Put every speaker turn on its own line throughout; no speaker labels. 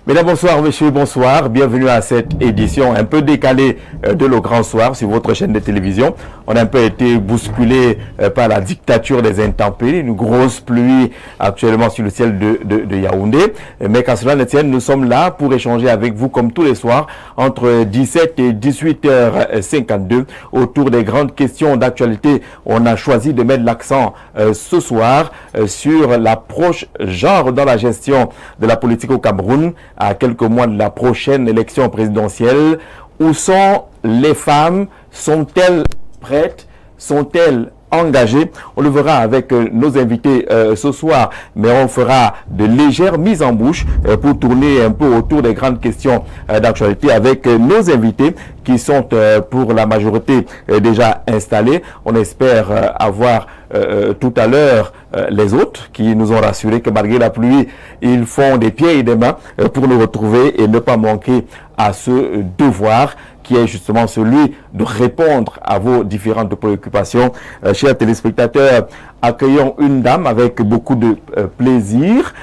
Mesdames, bonsoir, messieurs, bonsoir. Bienvenue à cette édition un peu décalée de Le Grand Soir sur votre chaîne de télévision. On a un peu été bousculé par la dictature des intempéries, une grosse pluie actuellement sur le ciel de Yaoundé. Mais qu'à cela ne tienne, nous sommes là pour échanger avec vous comme tous les soirs entre 17 et 18h52 autour des grandes questions d'actualité. On a choisi de mettre l'accent ce soir sur l'approche genre dans la gestion de la politique au Cameroun à quelques mois de la prochaine élection présidentielle. Où sont les femmes? Sont-elles prêtes? Sont-elles engagées? On le verra avec nos invités ce soir, mais on fera de légères mises en bouche pour tourner un peu autour des grandes questions d'actualité avec nos invités qui sont pour la majorité déjà installés. On espère avoir tout à l'heure les autres qui nous ont rassuré que malgré la pluie, ils font des pieds et des mains pour nous retrouver et ne pas manquer à ce devoir qui est justement celui de répondre à vos différentes préoccupations. Chers téléspectateurs, accueillons une dame avec beaucoup de plaisir.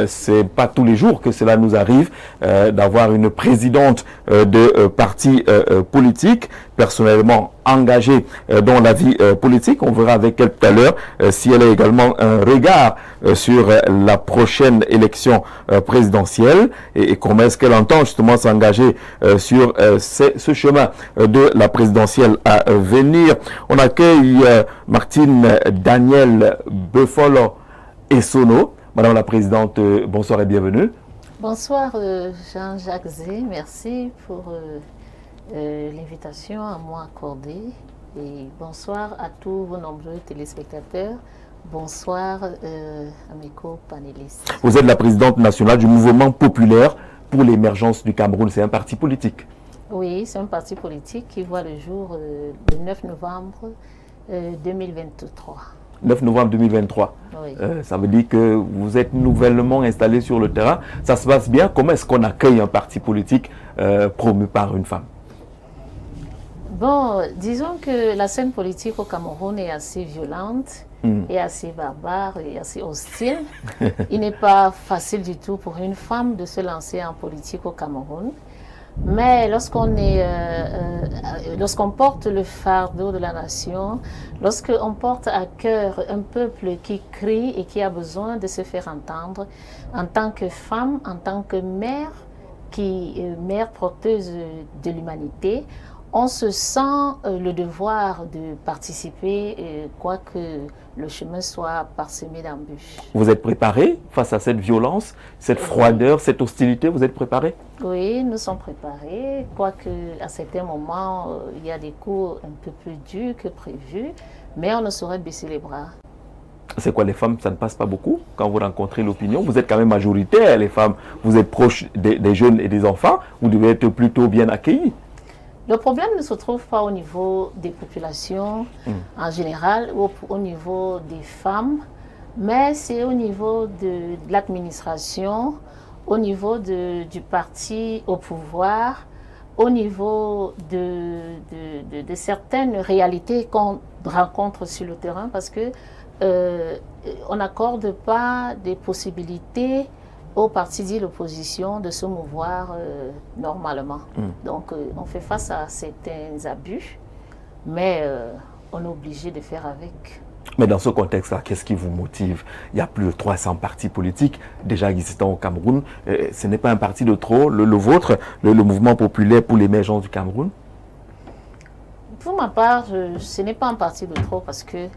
C'est pas tous les jours que cela nous arrive d'avoir une présidente de parti politique, personnellement engagée dans la vie politique. On verra avec elle tout à l'heure si elle a également un regard sur la prochaine élection présidentielle et comment est-ce qu'elle entend justement s'engager sur ce chemin de la présidentielle à venir. On accueille Martine Daniel Buffalo Essono. Madame la Présidente, bonsoir et bienvenue.
Bonsoir Jean-Jacques Zé, merci pour l'invitation à moi accordée et bonsoir à tous vos nombreux téléspectateurs. Bonsoir à mes co-panélistes.
Vous êtes la présidente nationale du Mouvement populaire pour l'émergence du Cameroun. C'est un parti politique.
Oui, c'est un parti politique qui voit le jour le 9 novembre 2023.
9 novembre 2023.
Oui.
Ça veut dire que vous êtes nouvellement installé sur le terrain. Ça se passe bien. Comment est-ce qu'on accueille un parti politique promu par une femme?
Bon, disons que la scène politique au Cameroun est assez violente, et assez barbare et assez hostile. Il n'est pas facile du tout pour une femme de se lancer en politique au Cameroun. Mais lorsqu'on porte le fardeau de la nation, lorsqu'on porte à cœur un peuple qui crie et qui a besoin de se faire entendre, en tant que femme, en tant que mère, mère porteuse de l'humanité, on se sent le devoir de participer, quoique le chemin soit parsemé d'embûches.
Vous êtes préparé face à cette violence, cette froideur, cette hostilité? Vous êtes préparé?
Oui, nous sommes préparés, quoique à certains moments, il y a des coups un peu plus durs que prévu, mais on ne saurait baisser les bras.
C'est quoi les femmes? Ça ne passe pas beaucoup quand vous rencontrez l'opinion? Vous êtes quand même majoritaire, les femmes. Vous êtes proche des jeunes et des enfants. Vous devez être plutôt bien accueillis.
Le problème ne se trouve pas au niveau des populations en général ou au niveau des femmes, mais c'est au niveau de l'administration, au niveau du parti au pouvoir, au niveau de certaines réalités qu'on rencontre sur le terrain parce que on n'accorde pas des possibilités aux partis de l'opposition de se mouvoir normalement. Donc on fait face à certains abus, mais on est obligé de faire avec.
Mais dans ce contexte-là, qu'est-ce qui vous motive? Il y a plus de 300 partis politiques déjà existants au Cameroun. Ce n'est pas un parti de trop, le vôtre, le Mouvement populaire pour l'émergence du Cameroun?
Pour ma part, ce n'est pas un parti de trop parce que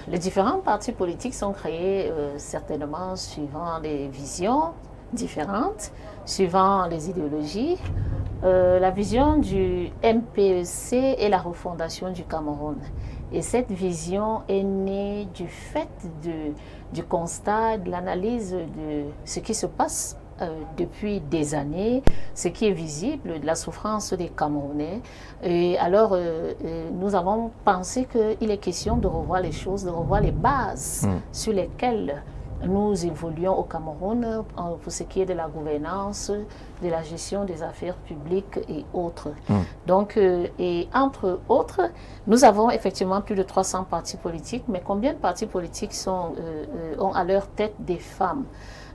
les différents partis politiques sont créés certainement suivant des visions différentes, suivant les idéologies. La vision du MPEC est la refondation du Cameroun. Et cette vision est née du fait du constat, de l'analyse de ce qui se passe depuis des années, ce qui est visible de la souffrance des Camerounais. Et alors, nous avons pensé qu'il est question de revoir les choses, de revoir les bases sur lesquelles nous évoluons au Cameroun pour ce qui est de la gouvernance, de la gestion des affaires publiques et autres. Donc, et entre autres, nous avons effectivement plus de 300 partis politiques, mais combien de partis politiques ont à leur tête des femmes?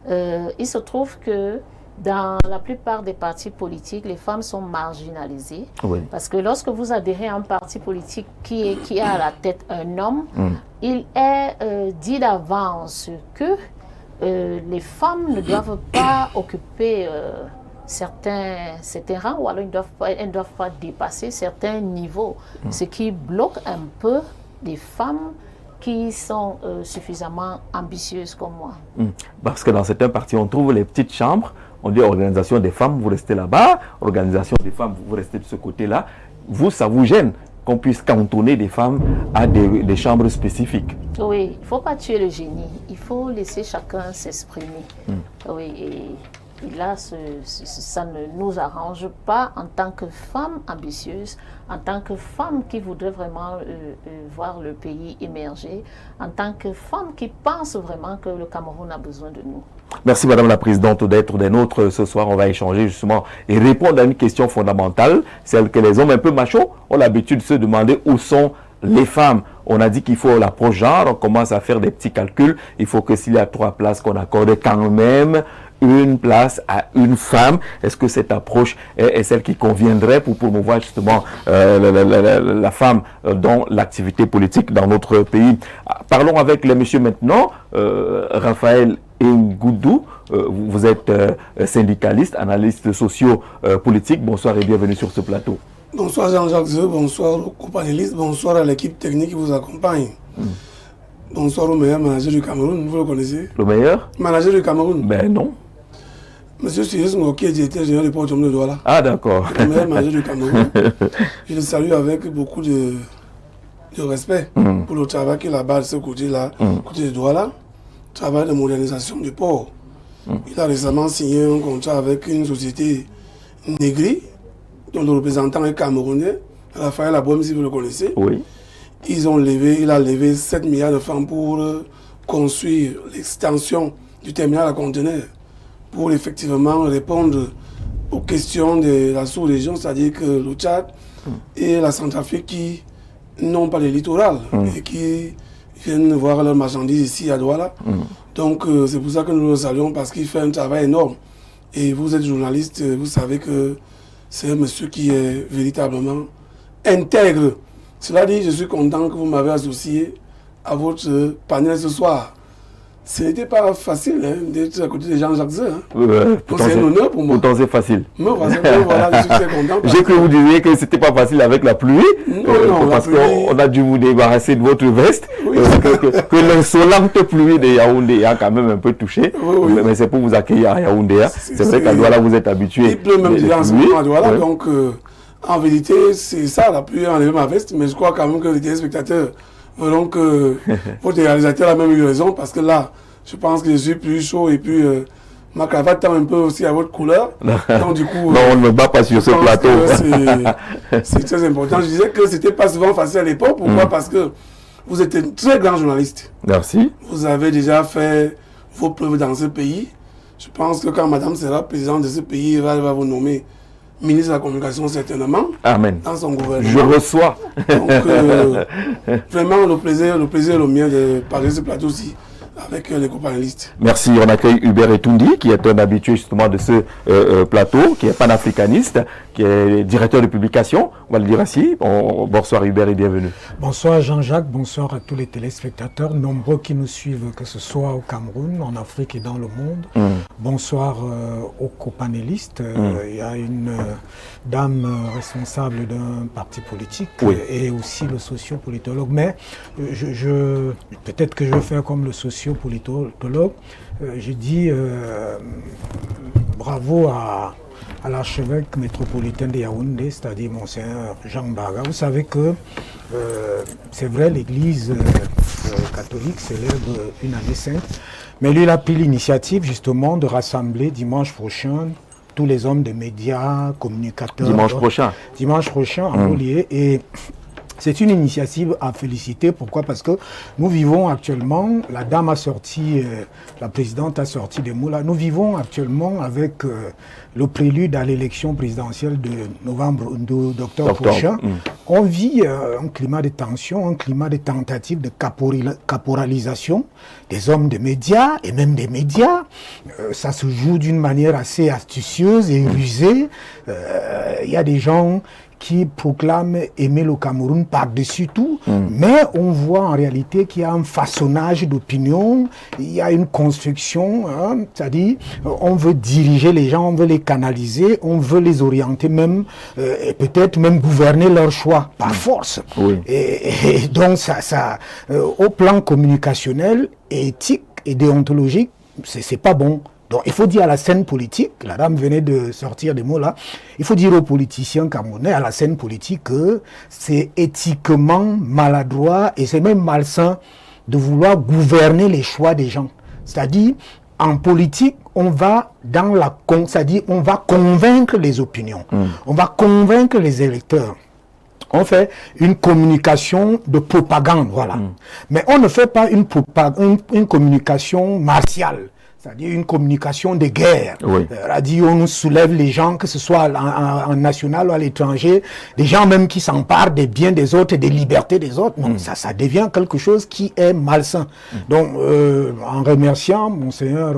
Il se trouve que Dans la plupart des partis politiques, les femmes sont marginalisées.
Oui.
Parce que lorsque vous adhérez à un parti politique qui a à la tête un homme, il est dit d'avance que les femmes ne doivent pas occuper certains rangs, ou alors elles ne doivent pas dépasser certains niveaux. Ce qui bloque un peu les femmes qui sont suffisamment ambitieuses comme moi.
Parce que dans certains partis, on trouve les petites chambres, on dit organisation des femmes, vous restez là-bas, organisation des femmes, vous restez de ce côté-là. Vous, ça vous gêne qu'on puisse cantonner des femmes à des chambres spécifiques.
Oui, il ne faut pas tuer le génie, il faut laisser chacun s'exprimer. Oui, et là, ça ne nous arrange pas en tant que femmes ambitieuses, en tant que femmes qui voudraient vraiment voir le pays émerger, en tant que femmes qui pensent vraiment que le Cameroun a besoin de nous.
Merci Madame la Présidente d'être des nôtres ce soir. On va échanger justement et répondre à une question fondamentale, celle que les hommes un peu machos ont l'habitude de se demander où sont les femmes. On a dit qu'il faut l'approche genre, on commence à faire des petits calculs. Il faut que s'il y a 3 places, qu'on accorde quand même une place à une femme. Est-ce que cette approche est celle qui conviendrait pour promouvoir justement la femme dans l'activité politique dans notre pays? Parlons avec les messieurs maintenant. Raphaël Ngoudou, vous êtes syndicaliste, analyste socio-politique. Bonsoir et bienvenue sur ce plateau.
Bonsoir Jean-Jacques Zeu, bonsoir aux co-panélistes, bonsoir à l'équipe technique qui vous accompagne. Bonsoir au meilleur manager du Cameroun, vous le connaissez?
Le meilleur?
Manager du Cameroun?
Ben non.
Monsieur Cyrus Ngoki est directeur général du port de Douala.
Ah d'accord.
Le meilleur manager du Cameroun. Je le salue avec beaucoup de respect pour le travail qu'il a bas de ce côté-là, côté de Douala. Travail de modernisation du port. Il a récemment signé un contrat avec une société négrie, dont le représentant est camerounais, Raphaël Abouem, si vous le connaissez.
Oui.
Il a levé 7 milliards de francs pour construire l'extension du terminal à conteneurs, pour effectivement répondre aux questions de la sous-région, c'est-à-dire que le Tchad et la Centrafrique qui n'ont pas de littoral et qui viennent voir leurs marchandises ici à Douala. Donc c'est pour ça que nous le saluons, parce qu'il fait un travail énorme. Et vous êtes journaliste, vous savez que c'est un monsieur qui est véritablement intègre. Cela dit, je suis content que vous m'avez associé à votre panel ce soir. Ce n'était pas facile d'être à côté de Jean-Jacques Zeu. C'est un honneur pour moi.
Pourtant c'est facile.
Voilà, je suis très content.
J'ai cru que vous disiez que c'était pas facile avec la pluie.
Non,
parce qu'on a dû vous débarrasser de votre veste.
Oui.
Que l'insolente pluie de Yaoundé a quand même un peu touché.
Oui.
Mais c'est pour vous accueillir à Yaoundé. C'est vrai qu'à Douala vous êtes habitué.
Il pleut même déjà en ce moment à Douala. Donc en vérité, c'est ça, la pluie a enlevé ma veste. Mais je crois quand même que les téléspectateurs verront que votre réalisateur a même eu raison, parce que là, je pense que je suis plus chaud et puis ma cravate tend un peu aussi à votre couleur. Donc du coup,
non, on ne me bat pas sur ce plateau.
C'est très important. Je disais que c'était pas souvent facile à l'époque. Pourquoi? Parce que vous êtes un très grand journaliste.
Merci.
Vous avez déjà fait vos preuves dans ce pays. Je pense que quand Madame sera présidente de ce pays, elle va vous nommer ministre de la Communication certainement.
Amen.
Dans son gouvernement.
Je reçois.
Donc vraiment le plaisir est le mien de parler de ce plateau aussi avec les co-panélistes.
Merci. On accueille Hubert Etoundi, qui est un habitué justement de ce plateau, qui est panafricaniste, qui est directeur de publication, on va le dire ainsi. Bonsoir Hubert et bienvenue.
Bonsoir Jean-Jacques, bonsoir à tous les téléspectateurs, nombreux qui nous suivent, que ce soit au Cameroun, en Afrique et dans le monde. Bonsoir aux co-panélistes. Il y a une dame responsable d'un parti politique et aussi le sociopolitologue. Mais peut-être que je vais faire comme le sociopolitologue. Je dis bravo à l'archevêque métropolitain de Yaoundé, c'est-à-dire Monseigneur Jean Baga. Vous savez que c'est vrai, l'Église catholique célèbre une année sainte, mais lui il a pris l'initiative justement de rassembler dimanche prochain tous les hommes de médias, communicateurs.
Dimanche prochain
en Olivier. Et C'est une initiative à féliciter. Pourquoi? Parce que nous vivons actuellement, la dame a sorti, la présidente a sorti des mots là, nous vivons actuellement avec le prélude à l'élection présidentielle de novembre, d'octobre prochain. On vit un climat de tension, un climat de tentative de caporalisation des hommes de médias et même des médias. Ça se joue d'une manière assez astucieuse et rusée. Il y a des gens qui proclament aimer le Cameroun par-dessus tout, mais on voit en réalité qu'il y a un façonnage d'opinion, il y a une construction, hein, c'est-à-dire on veut diriger les gens, on veut les canaliser, on veut les orienter même, et peut-être même gouverner leur choix par force. Oui. Et donc au plan communicationnel, éthique et déontologique, c'est pas bon. Donc il faut dire à la scène politique, la dame venait de sortir des mots là, il faut dire aux politiciens camerounais, à la scène politique, que c'est éthiquement maladroit et c'est même malsain de vouloir gouverner les choix des gens. C'est-à-dire, en politique, on va c'est-à-dire on va convaincre les opinions, on va convaincre les électeurs. On fait une communication de propagande, voilà. Mais on ne fait pas une communication martiale. C'est-à-dire une communication de guerre. Oui. C'est-à-dire on nous soulève les gens, que ce soit en national ou à l'étranger, des gens même qui s'emparent des biens des autres et des libertés des autres. Non, ça devient quelque chose qui est malsain. Donc, en remerciant Monseigneur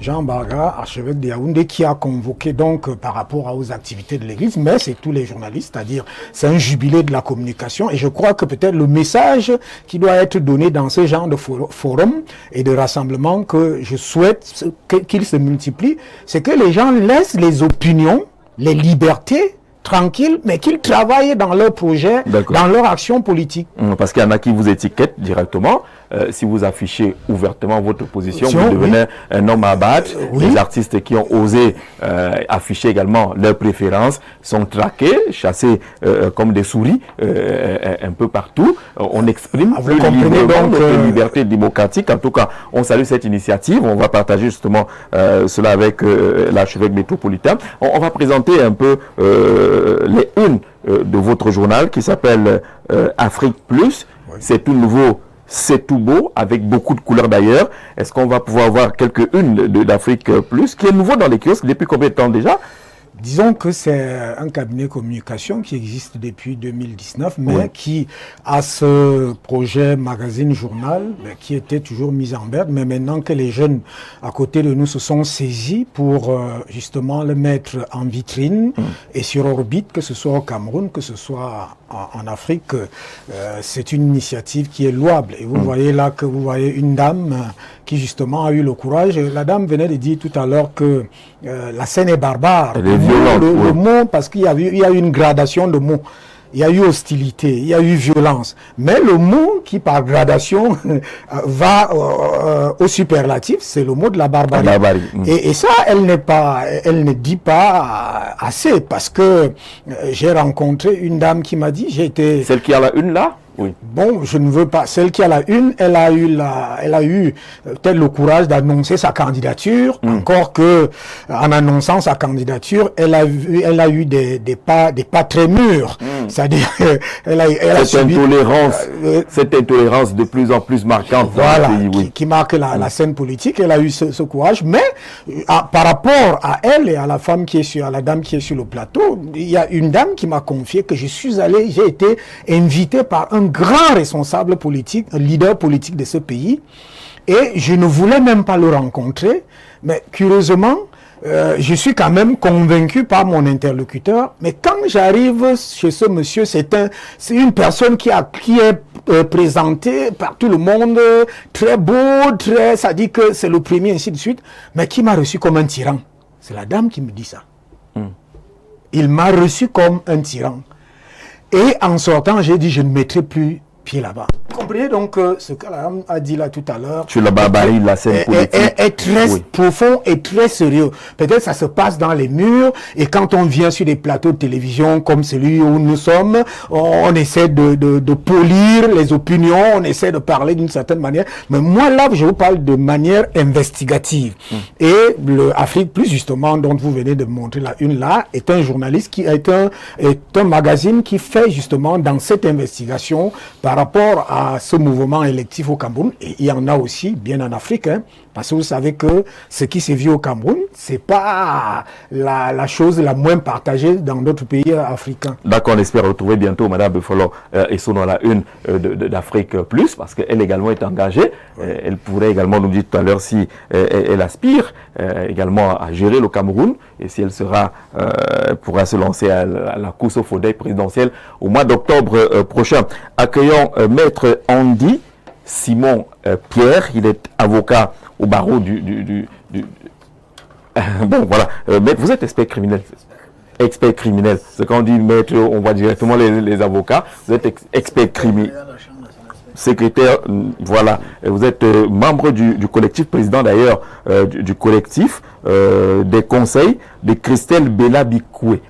Jean Barga, archevêque de Yaoundé, qui a convoqué donc par rapport aux activités de l'Église, mais c'est tous les journalistes, c'est-à-dire c'est un jubilé de la communication, et je crois que peut-être le message qui doit être donné dans ce genre de forum et de rassemblement que je souhaite qu'il se multiplie, c'est que les gens laissent les opinions, les libertés tranquilles, mais qu'ils travaillent dans leur projet, dans leur action politique.
Parce qu'il y en a qui vous étiquettent directement. Si vous affichez ouvertement votre position, vous devenez un homme à abattre. Les artistes qui ont osé afficher également leurs préférences sont traqués, chassés comme des souris un peu partout. On exprime notre liberté démocratique. En tout cas, on salue cette initiative. On va partager justement cela avec l'archevêque métropolitain. On va présenter un peu les unes de votre journal qui s'appelle Afrique Plus. C'est tout nouveau. C'est tout beau, avec beaucoup de couleurs d'ailleurs. Est-ce qu'on va pouvoir voir quelques-unes d'Afrique Plus, qui est nouveau dans les kiosques depuis combien de temps déjà?
Disons que c'est un cabinet communication qui existe depuis 2019, mais qui a ce projet magazine-journal qui était toujours mis en berne. Mais maintenant que les jeunes à côté de nous se sont saisis pour justement le mettre en vitrine et sur orbite, que ce soit au Cameroun, que ce soit en Afrique, c'est une initiative qui est louable. Et vous voyez là que vous voyez une dame qui justement a eu le courage. La dame venait de dire tout à l'heure que la scène est barbare. Le mot, parce qu'il y a eu une gradation de mots. Il y a eu hostilité, il y a eu violence. Mais le mot qui, par gradation, va au superlatif, c'est le mot de la barbarie. Et ça, elle ne dit pas assez, parce que j'ai rencontré une dame qui m'a dit, j'ai été...
Celle qui a la une là? Oui.
Bon, je ne veux pas. Celle qui a la une, elle a eu peut-être le courage d'annoncer sa candidature. Encore que, en annonçant sa candidature, elle a eu des pas très mûrs. C'est-à-dire, elle a subi,
cette intolérance de plus en plus marquante.
Voilà, qui marque la scène politique. Elle a eu ce courage. Mais, par rapport à elle et à la dame qui est sur le plateau, il y a une dame qui m'a confié que j'ai été invité par un grand responsable politique, un leader politique de ce pays, et je ne voulais même pas le rencontrer, mais curieusement, je suis quand même convaincu par mon interlocuteur, mais quand j'arrive chez ce monsieur, c'est une personne qui est présentée par tout le monde, très beau, ça dit que c'est le premier, ainsi de suite, mais qui m'a reçu comme un tyran. C'est la dame qui me dit ça. Il m'a reçu comme un tyran. Et en sortant, j'ai dit, je ne mettrai plus pied là-bas. Vous comprenez donc ce qu'Alam a dit là tout à l'heure.
Sur la barbarie de la scène politique.
Est très profond et très sérieux. Peut-être ça se passe dans les murs et quand on vient sur des plateaux de télévision comme celui où nous sommes, on essaie de polir les opinions, on essaie de parler d'une certaine manière. Mais moi là, je vous parle de manière investigative. Et le Afrique Plus justement, dont vous venez de montrer la une là, est un journaliste qui est un magazine qui fait justement dans cette investigation par rapport à ce mouvement électif au Cameroun. Et il y en a aussi bien en Afrique, hein, parce que vous savez que ce qui s'est vu au Cameroun, c'est pas la chose la moins partagée dans d'autres pays africains.
D'accord, on espère retrouver bientôt Madame Buffalo et son dans la une d'Afrique Plus, parce qu'elle également est engagée. Elle pourrait également nous dire tout à l'heure si elle aspire également à gérer le Cameroun et si elle pourra se lancer à la course au fauteuil présidentiel au mois d'octobre prochain. Accueillons Maître Andy Simon Pierre, il est avocat au barreau bon voilà, maître, vous êtes expert criminel. Expert criminel, c'est quand on dit maître, on voit directement les avocats. Vous êtes expert criminel. Secrétaire, voilà, vous êtes membre du collectif, président d'ailleurs du collectif des conseils de Christelle Bella Bikoué.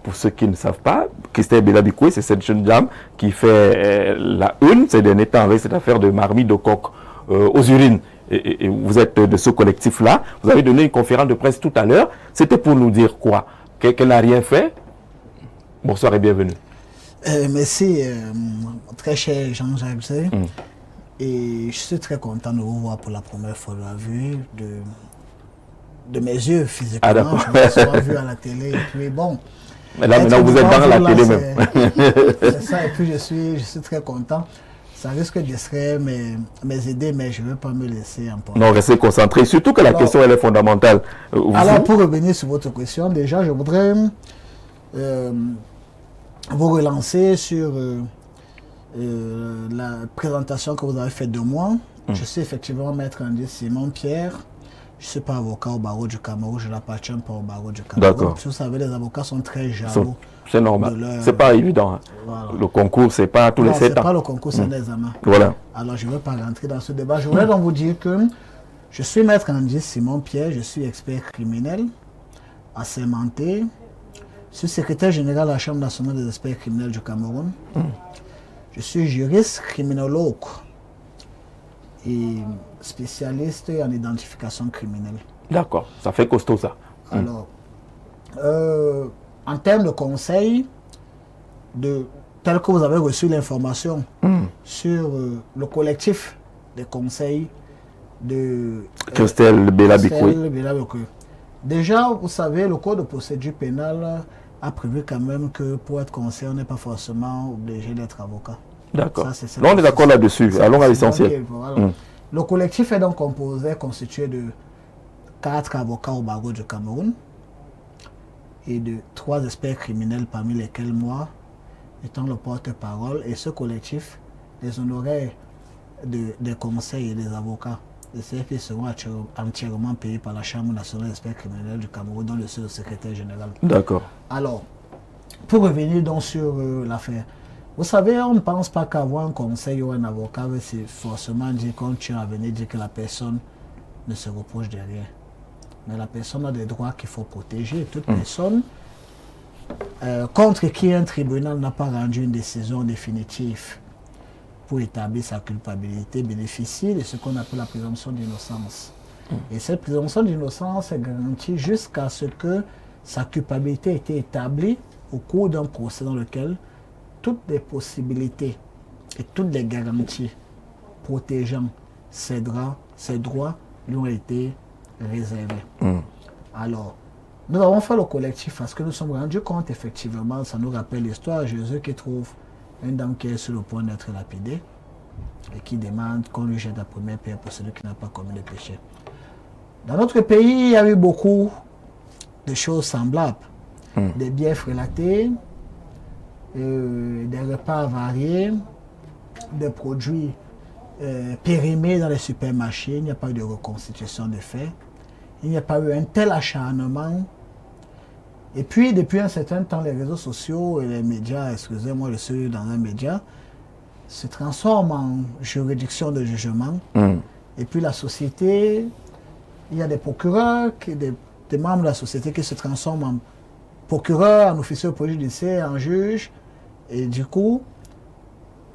Pour ceux qui ne savent pas, Christelle Bella Bikoué, c'est cette jeune dame qui fait la une ces derniers temps avec cette affaire de marmite de coq aux urines. Et vous êtes de ce collectif-là. Vous avez donné une conférence de presse tout à l'heure. C'était pour nous dire quoi? Qu'elle n'a rien fait? Bonsoir et bienvenue.
Merci, très cher Jean-Jacques. Et je suis très content de vous voir pour la première fois de la vue, de mes yeux physiquement.
Ah, d'accord.
Je me suis vu à la télé. Et puis bon.
Mais là, maintenant, vous êtes dans la télé même.
C'est ça, et puis je suis très content. Ça risque de distraire mes idées, mais je ne veux pas me laisser emporter.
Non, restez concentré. Surtout que la question, elle est fondamentale.
Alors, pour revenir sur votre question, déjà, je voudrais vous relancer sur la présentation que vous avez faite de moi. Je suis effectivement maître Andy Simon Pierre. Je ne suis pas avocat au barreau du Cameroun, je n'appartiens pas au barreau du Cameroun.
D'accord.
Vous savez, les avocats sont très jaloux.
C'est normal. C'est pas évident. Hein.
Voilà.
Le concours, c'est pas tous les 7 ans.
C'est pas le concours, c'est l'examen.
Voilà.
Alors, je ne veux pas rentrer dans ce débat. Je voudrais donc vous dire que je suis maître Andy Simon Pierre, je suis expert criminel, assermenté. Je suis secrétaire général de la Chambre nationale des experts criminels du Cameroun. Je suis juriste criminologue et spécialiste en identification criminelle.
D'accord, ça fait costaud ça.
Alors, en termes de conseils, tel que vous avez reçu l'information sur le collectif des conseils de
Christelle Bella Bikoué.
Déjà, vous savez, le code de procédure pénale a prévu quand même que pour être conseiller, on n'est pas forcément obligé d'être avocat.
D'accord. Là, on est d'accord là-dessus. Allons à l'essentiel.
Le collectif est donc constitué de 4 avocats au barreau du Cameroun et de 3 experts criminels, parmi lesquels moi, étant le porte-parole. Et ce collectif, les honoraires des conseils et des avocats, qui seront entièrement payés par la Chambre nationale des experts criminels du Cameroun, dont je suis le secrétaire général. D'accord. Alors, pour revenir donc sur l'affaire, vous savez, on ne pense pas qu'avoir un conseil ou un avocat, c'est forcément dire qu'on tient à venir dire que la personne ne se reproche de rien. Mais la personne a des droits qu'il faut protéger. Toute personne contre qui un tribunal n'a pas rendu une décision définitive pour établir sa culpabilité bénéficie de ce qu'on appelle la présomption d'innocence. Et cette présomption d'innocence est garantie jusqu'à ce que sa culpabilité ait été établie au cours d'un procès dans lequel toutes les possibilités et toutes les garanties protégeant ses droits lui ont été réservées. Alors, nous avons fait le collectif parce que nous sommes rendus compte, effectivement, ça nous rappelle l'histoire, Jésus qui trouve une dame qui est sur le point d'être lapidée et qui demande qu'on lui jette la première pierre pour celui qui n'a pas commis le péché. Dans notre pays, il y a eu beaucoup de choses semblables. Des biens relatés, des repas variés, des produits périmés dans les supermarchés. Il n'y a pas eu de reconstitution de faits. Il n'y a pas eu un tel acharnement. Et puis, depuis un certain temps, les réseaux sociaux et les médias, excusez-moi, je suis dans un média, se transforme en juridiction de jugement. Et puis la société, il y a des procureurs, des membres de la société qui se transforment en procureurs, en officiers de police judiciaire, en juges. Et du coup,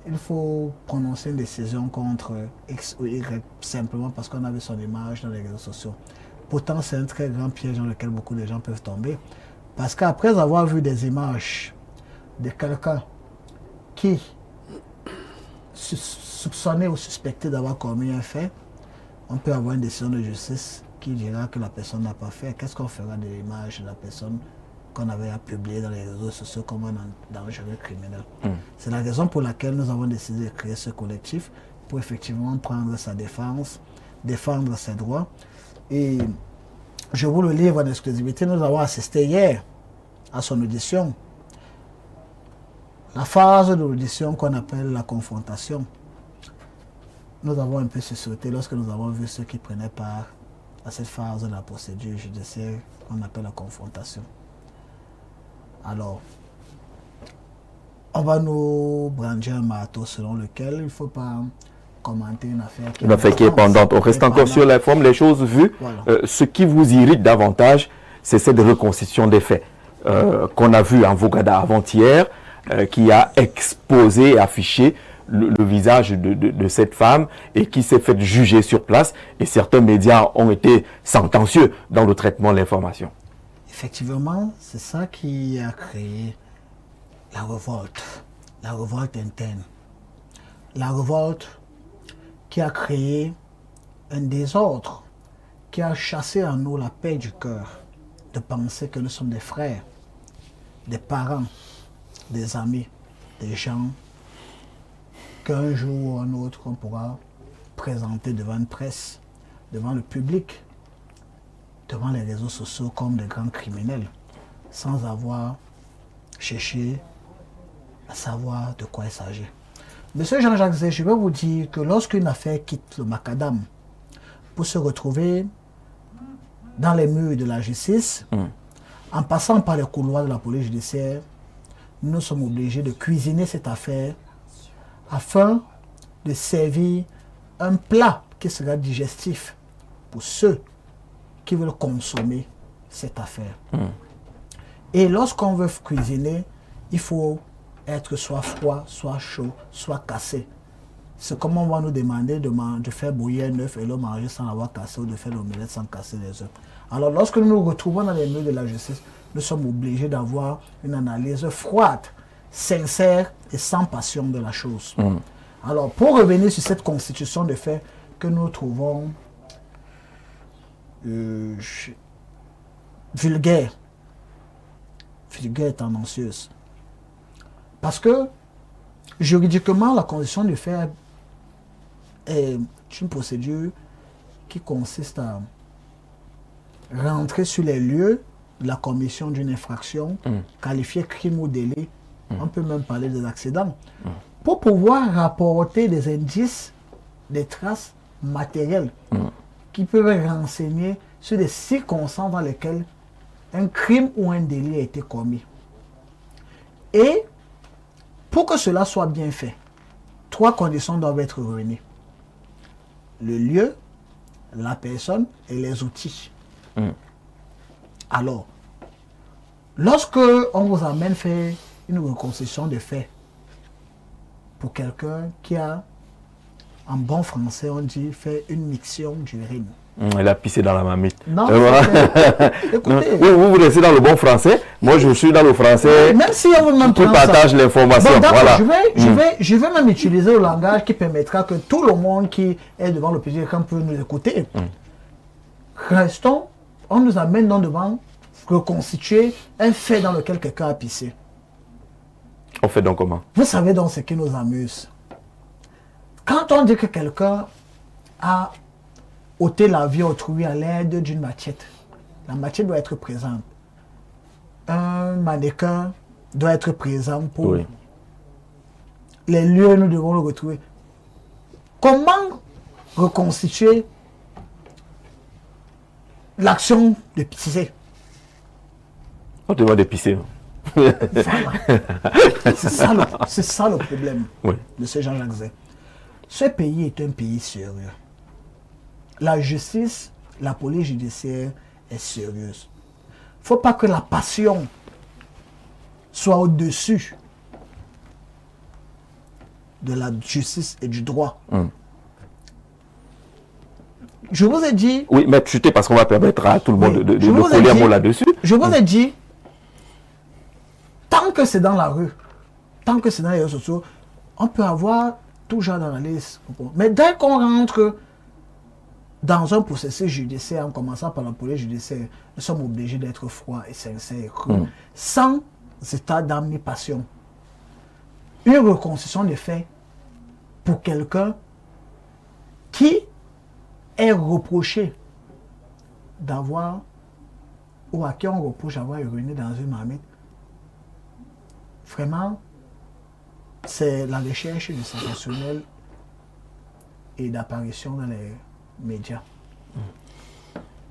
il faut prononcer une décision contre X ou Y simplement parce qu'on a vu son image dans les réseaux sociaux. Pourtant, c'est un très grand piège dans lequel beaucoup de gens peuvent tomber. Parce qu'après avoir vu des images de quelqu'un qui soupçonné ou suspecté d'avoir commis un fait, on peut avoir une décision de justice qui dira que la personne n'a pas fait. Qu'est-ce qu'on fera de l'image de la personne qu'on avait à publier dans les réseaux sociaux comme un dangereux criminel? C'est la raison pour laquelle nous avons décidé de créer ce collectif pour effectivement prendre sa défense, défendre ses droits. Et je vous le livre en exclusivité, nous avons assisté hier à son audition. La phase de l'audition qu'on appelle la confrontation. Nous avons un peu sursauté lorsque nous avons vu ceux qui prenaient part à cette phase de la procédure judiciaire qu'on appelle la confrontation. Alors, on va nous brandir un marteau selon lequel il ne faut pas commenter une affaire
qui est pendante. On reste encore sur la forme, les choses vues. Voilà. Ce qui vous irrite davantage, c'est cette reconstitution des faits qu'on a vu en Vogada avant-hier, qui a exposé et affiché le visage de cette femme et qui s'est fait juger sur place. Et certains médias ont été sentencieux dans le traitement de l'information.
Effectivement, c'est ça qui a créé la révolte interne. La révolte qui a créé un désordre, qui a chassé en nous la paix du cœur, de penser que nous sommes des frères, des parents, des amis, des gens qu'un jour ou un autre on pourra présenter devant une presse, devant le public, devant les réseaux sociaux comme des grands criminels, sans avoir cherché à savoir de quoi il s'agit. Monsieur Jean-Jacques Zé, je vais vous dire que lorsqu'une affaire quitte le macadam pour se retrouver dans les murs de la justice, en passant par les couloirs de la police judiciaire, nous sommes obligés de cuisiner cette affaire afin de servir un plat qui sera digestif pour ceux qui veulent consommer cette affaire. Et lorsqu'on veut cuisiner, il faut être soit froid, soit chaud, soit cassé. C'est comme on va nous demander de faire bouillir un œuf et le manger sans l'avoir cassé ou de faire l'omelette sans casser les œufs. Alors lorsque nous nous retrouvons dans les murs de la justice, nous sommes obligés d'avoir une analyse froide, sincère et sans passion de la chose. Alors pour revenir sur cette constitution de faits que nous trouvons vulgaire et tendancieuse. Parce que juridiquement, la constitution de faits est une procédure qui consiste à rentrer sur les lieux de la commission d'une infraction, qualifiée crime ou délit, on peut même parler des accidents, pour pouvoir rapporter des indices, des traces matérielles qui peuvent renseigner sur des circonstances dans lesquelles un crime ou un délit a été commis. Et pour que cela soit bien fait, 3 conditions doivent être réunies. Le lieu, la personne et les outils. Alors, lorsque on vous amène faire une reconstitution de faits pour quelqu'un qui a, en bon français, on dit, fait une miction d'urine.
Elle a pissé dans la marmite.
Non,
écoutez. Vous restez dans le bon français. Moi, je suis dans le français.
Même si on vous demande
tout partage l'information.
Bon,
voilà.
Je vais même utiliser le langage qui permettra que tout le monde qui est devant le petit écran peut nous écouter. Restons, on nous amène donc devant reconstituer un fait dans lequel quelqu'un a pissé.
On fait donc comment?
Vous savez donc ce qui nous amuse. Quand on dit que quelqu'un a ôté la vie autrui à l'aide d'une machette, la machette doit être présente. Un mannequin doit être présent pour les lieux, nous devons le retrouver. Comment reconstituer l'action de pisser?
On te demande de pisser.
Voilà. C'est ça le problème de ce Jean-Jacques Zay. Ce pays est un pays sérieux. La justice, la police judiciaire est sérieuse. Il ne faut pas que la passion soit au-dessus de la justice et du droit. Je vous ai dit...
Oui, mais chuter parce qu'on va permettre à tout le monde de coller un mot là-dessus.
Je vous ai dit, tant que c'est dans la rue, tant que c'est dans les réseaux sociaux, on peut avoir tout genre d'analyse. Mais dès qu'on rentre dans un processus judiciaire, en commençant par la police judiciaire, nous sommes obligés d'être froids et sincères, sans état d'âme ni passion. Une reconstitution des faits pour quelqu'un qui est reproché d'avoir, ou à qui on reproche d'avoir uriné dans une marmite, vraiment, c'est la recherche du sensationnel et d'apparition dans les médias.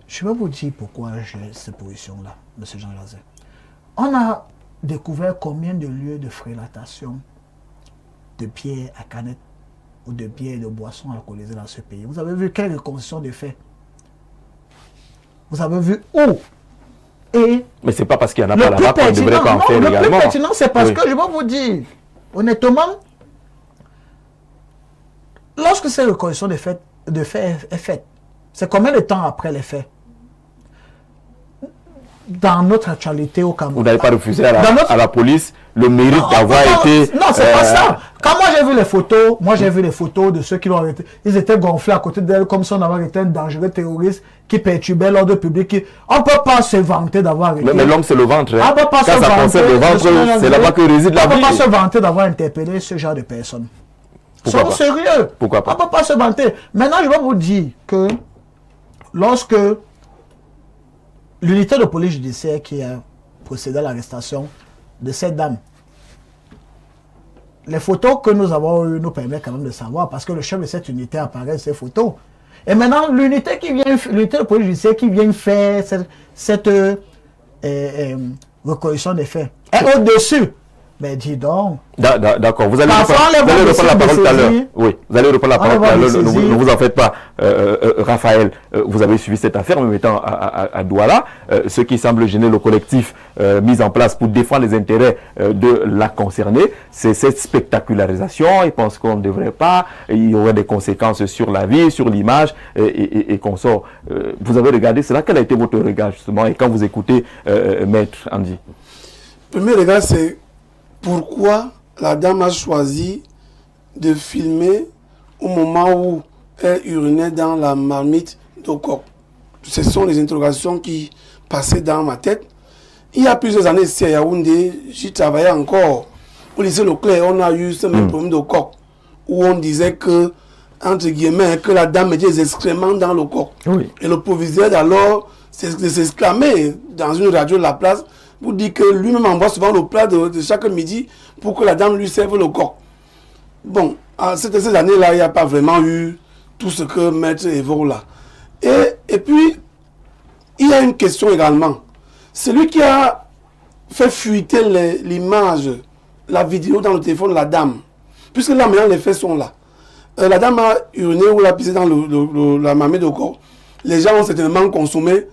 Je vais vous dire pourquoi j'ai cette position-là, M. Jean-Jacques Zay. On a découvert combien de lieux de frélatation de bière à canette ou de bière et de boissons alcoolisées dans ce pays. Vous avez vu quelle reconstitution de faits? Vous avez vu où? Et
mais c'est pas parce qu'il n'y en a pas là-bas qu'on ne devrait pas en faire également. Le plus
pertinent, c'est parce que je vais vous dire, honnêtement, lorsque cette reconstitution de faits est faite, c'est combien de temps après les faits? Dans notre actualité au Cameroun.
Vous n'avez pas refusé à la police le mérite d'avoir été...
Non, c'est pas ça. Quand moi j'ai vu les photos, de ceux qui l'ont arrêté, ils étaient gonflés à côté d'elle comme si on avait été un dangereux terroriste qui perturbait l'ordre public. On ne peut pas se vanter d'avoir arrêté.
Mais l'homme c'est le ventre.
On peut pas
quand ça concerne le ventre, c'est là-bas que réside la vie.
On ne peut pas se vanter d'avoir interpellé ce genre de personnes. Soyons sérieux.
Pourquoi pas?
On ne peut pas se vanter. Maintenant, je vais vous dire que lorsque l'unité de police judiciaire qui a procédé à l'arrestation de cette dame, les photos que nous avons eues nous permettent quand même de savoir, parce que le chef de cette unité apparaît sur ces photos. Et maintenant, l'unité de police judiciaire qui vient faire cette reconnaissance des faits est au-dessus. Mais dis donc.
D'accord, vous allez reprendre la parole tout à l'heure. Oui, vous allez reprendre la parole tout à l'heure. Ne vous en faites pas. Raphaël, vous avez suivi cette affaire, même étant à Douala. Ce qui semble gêner le collectif mis en place pour défendre les intérêts de la concernée, c'est cette spectacularisation. Ils pensent qu'on ne devrait pas, il y aurait des conséquences sur la vie, sur l'image et qu'on sort. Vous avez regardé cela. Quel a été votre regard justement? Et quand vous écoutez Maître Andy?
Le premier regard, c'est pourquoi la dame a choisi de filmer au moment où elle urinait dans la marmite d'Okok. Ce sont les interrogations qui passaient dans ma tête. Il y a plusieurs années ici à Yaoundé, j'y travaillais encore. Au lycée Leclerc, on a eu ce même problème d'Okok, où on disait que, entre guillemets, que la dame mettait des excréments dans l'Okok. Oui. Et le proviseur d'alors s'exclamait dans une radio de la place pour dire que lui-même envoie souvent le plat de chaque midi pour que la dame lui serve le coq. Bon, à ces années-là, il n'y a pas vraiment eu tout ce que Maître évoque là. Et puis, il y a une question également. Celui qui a fait fuiter l'image, la vidéo dans le téléphone de la dame, puisque là maintenant les faits sont là. La dame a uriné ou l'a pissé dans la marmite de coq. Les gens ont certainement consommé.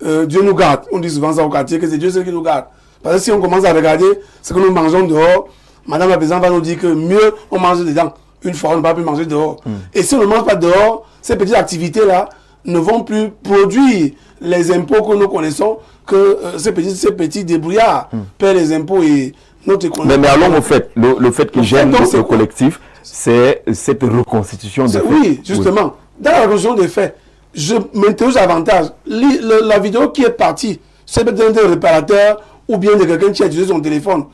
Dieu nous garde. On dit souvent ça au quartier, que c'est Dieu seul qui nous garde. Parce que si on commence à regarder ce que nous mangeons dehors, Madame la Présidente va nous dire que mieux on mange dedans. Une fois, on ne va plus manger dehors. Et si on ne mange pas dehors, ces petites activités-là ne vont plus produire les impôts que nous connaissons, que ces petits débrouillards paient les impôts et notre économie.
Mais allons au fait. Le fait qui gêne le collectif, c'est cette reconstitution des faits.
Oui, justement. Oui. Dans la reconstitution des faits, je m'interroge davantage. La vidéo qui est partie, c'est peut-être d'un réparateur ou bien de quelqu'un qui a utilisé son téléphone.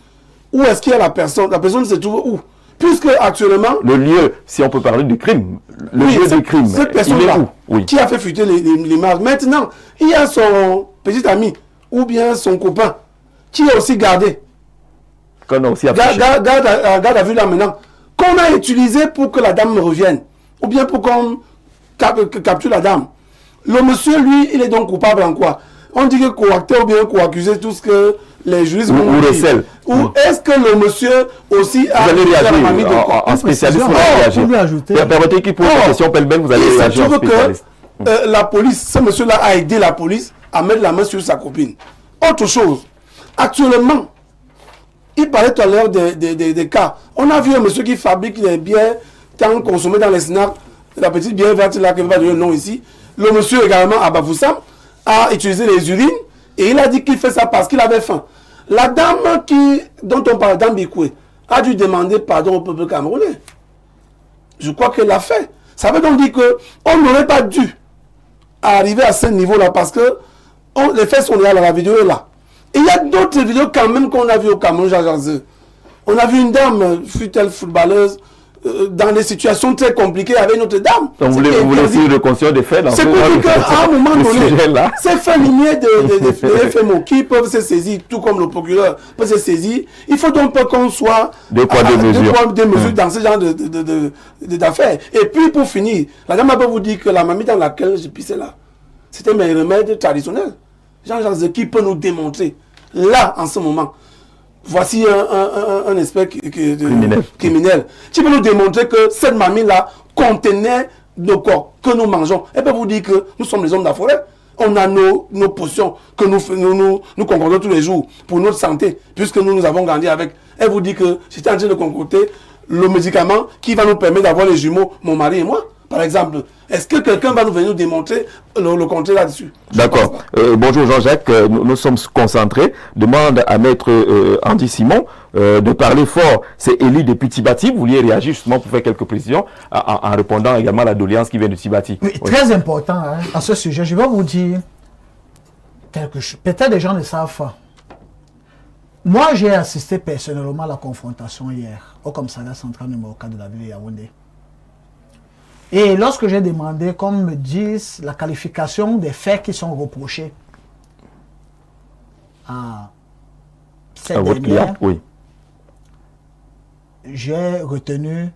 Où est-ce qu'il y a la personne? La personne se trouve où? Puisque actuellement...
Le lieu, si on peut parler du crime, le lieu du crime,
cette personne-là, qui a fait fuiter l'image. Maintenant, il y a son petit ami ou bien son copain qui est aussi gardé.
Qu'on a aussi
garde à vue là maintenant. Qu'on a utilisé pour que la dame revienne. Ou bien pour qu'on capture la dame. Le monsieur, lui, il est donc coupable en quoi? On dit que co-acteur ou bien co-accusé, tout ce que les juristes
Ou
vont dire,
recèle.
ou est-ce que le monsieur aussi a
Vous allez
la
réagir
mamie de
en spécialiste, vous
précision.
allez
Oh,
réagir.
vous lui ajoutez.
Permettez qu'il pose la question pêle-mêle, vous allez
Il se
réagir en
trouve
spécialiste.
que la police, ce monsieur-là a aidé la police à mettre la main sur sa copine. Autre chose, actuellement, il parlait tout à l'heure des cas. On a vu un monsieur qui fabrique les bières tant consommées dans les snacks, la petite bière verte là, qui va donner le nom ici. Le monsieur également, à Bafoussam, a utilisé les urines et il a dit qu'il fait ça parce qu'il avait faim. La dame dont on parle, Dame Bikoué, a dû demander pardon au peuple camerounais. Je crois qu'elle l'a fait. Ça veut donc dire qu'on n'aurait pas dû arriver à ce niveau-là parce que les faits sont là, la vidéo est là. Et il y a d'autres vidéos quand même qu'on a vues au Cameroun, Jean-Jacques. On a vu une dame, fut-elle footballeuse, dans des situations très compliquées avec une autre dame.
Donc vous voulez aussi le conscient des faits.
C'est pour dire qu'à un moment donné,
là.
ces faits limiers de FMO qui peuvent se saisir, tout comme le procureur peut se saisir, il faut donc pas qu'on soit
Deux poids, deux mesures
dans ce genre d'affaires. Et puis pour finir, la dame peut vous dire que la mamie dans laquelle je pissais là, c'était mes remèdes traditionnels. Jean-Jacques qui peut nous démontrer, là, en ce moment, voici un expert criminel qui peut nous démontrer que cette mamie-là contenait nos corps que nous mangeons. Elle peut vous dire que nous sommes les hommes de la forêt. On a nos potions que nous concordons tous les jours pour notre santé, puisque nous avons grandi avec. Elle vous dit que j'étais en train de concocter le médicament qui va nous permettre d'avoir les jumeaux, mon mari et moi. Par exemple, est-ce que quelqu'un va nous venir nous démontrer le contraire là-dessus?
D'accord. Bonjour Jean-Jacques, nous sommes concentrés. Demande à Maître Andy Simon de parler fort. C'est Élie depuis Tibati. Vous vouliez réagir justement pour faire quelques précisions en répondant également à la doléance qui vient de Tibati.
Oui, oui. Très important hein, à ce sujet. Je vais vous dire quelque chose. Peut-être les gens ne savent pas. Moi, j'ai assisté personnellement à la confrontation hier au commissariat central numéro 4 de la ville de Yaoundé. Et lorsque j'ai demandé qu'on me dise la qualification des faits qui sont reprochés à cette dernière,
oui.
J'ai retenu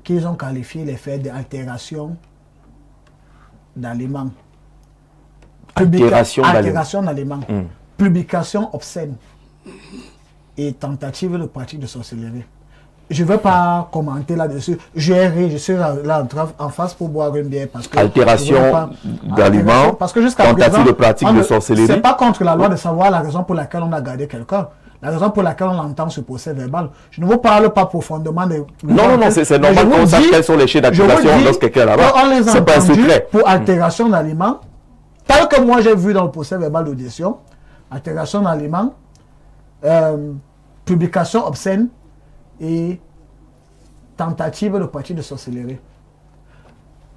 qu'ils ont qualifié les faits d'altération d'aliments.
Altération
d'aliments. Publication obscène et tentative de pratique de sorcellerie. Je ne veux pas commenter là-dessus. Je suis là en face pour boire une bière. Parce que
altération d'aliments, tentative de pratique de sorcellerie.
Ce n'est pas contre la loi de savoir la raison pour laquelle on a gardé quelqu'un. La raison pour laquelle on entend ce procès verbal. Je ne vous parle pas profondément de...
Non, c'est normal qu'on sache quels sont les chefs d'accusation lorsque quelqu'un est là-bas.
On les a
c'est pas un
entendus
secret.
Pour altération d'aliments, tel que moi j'ai vu dans le procès verbal d'audition, altération d'aliments, publication obscène et tentative de pratique de sorcellerie.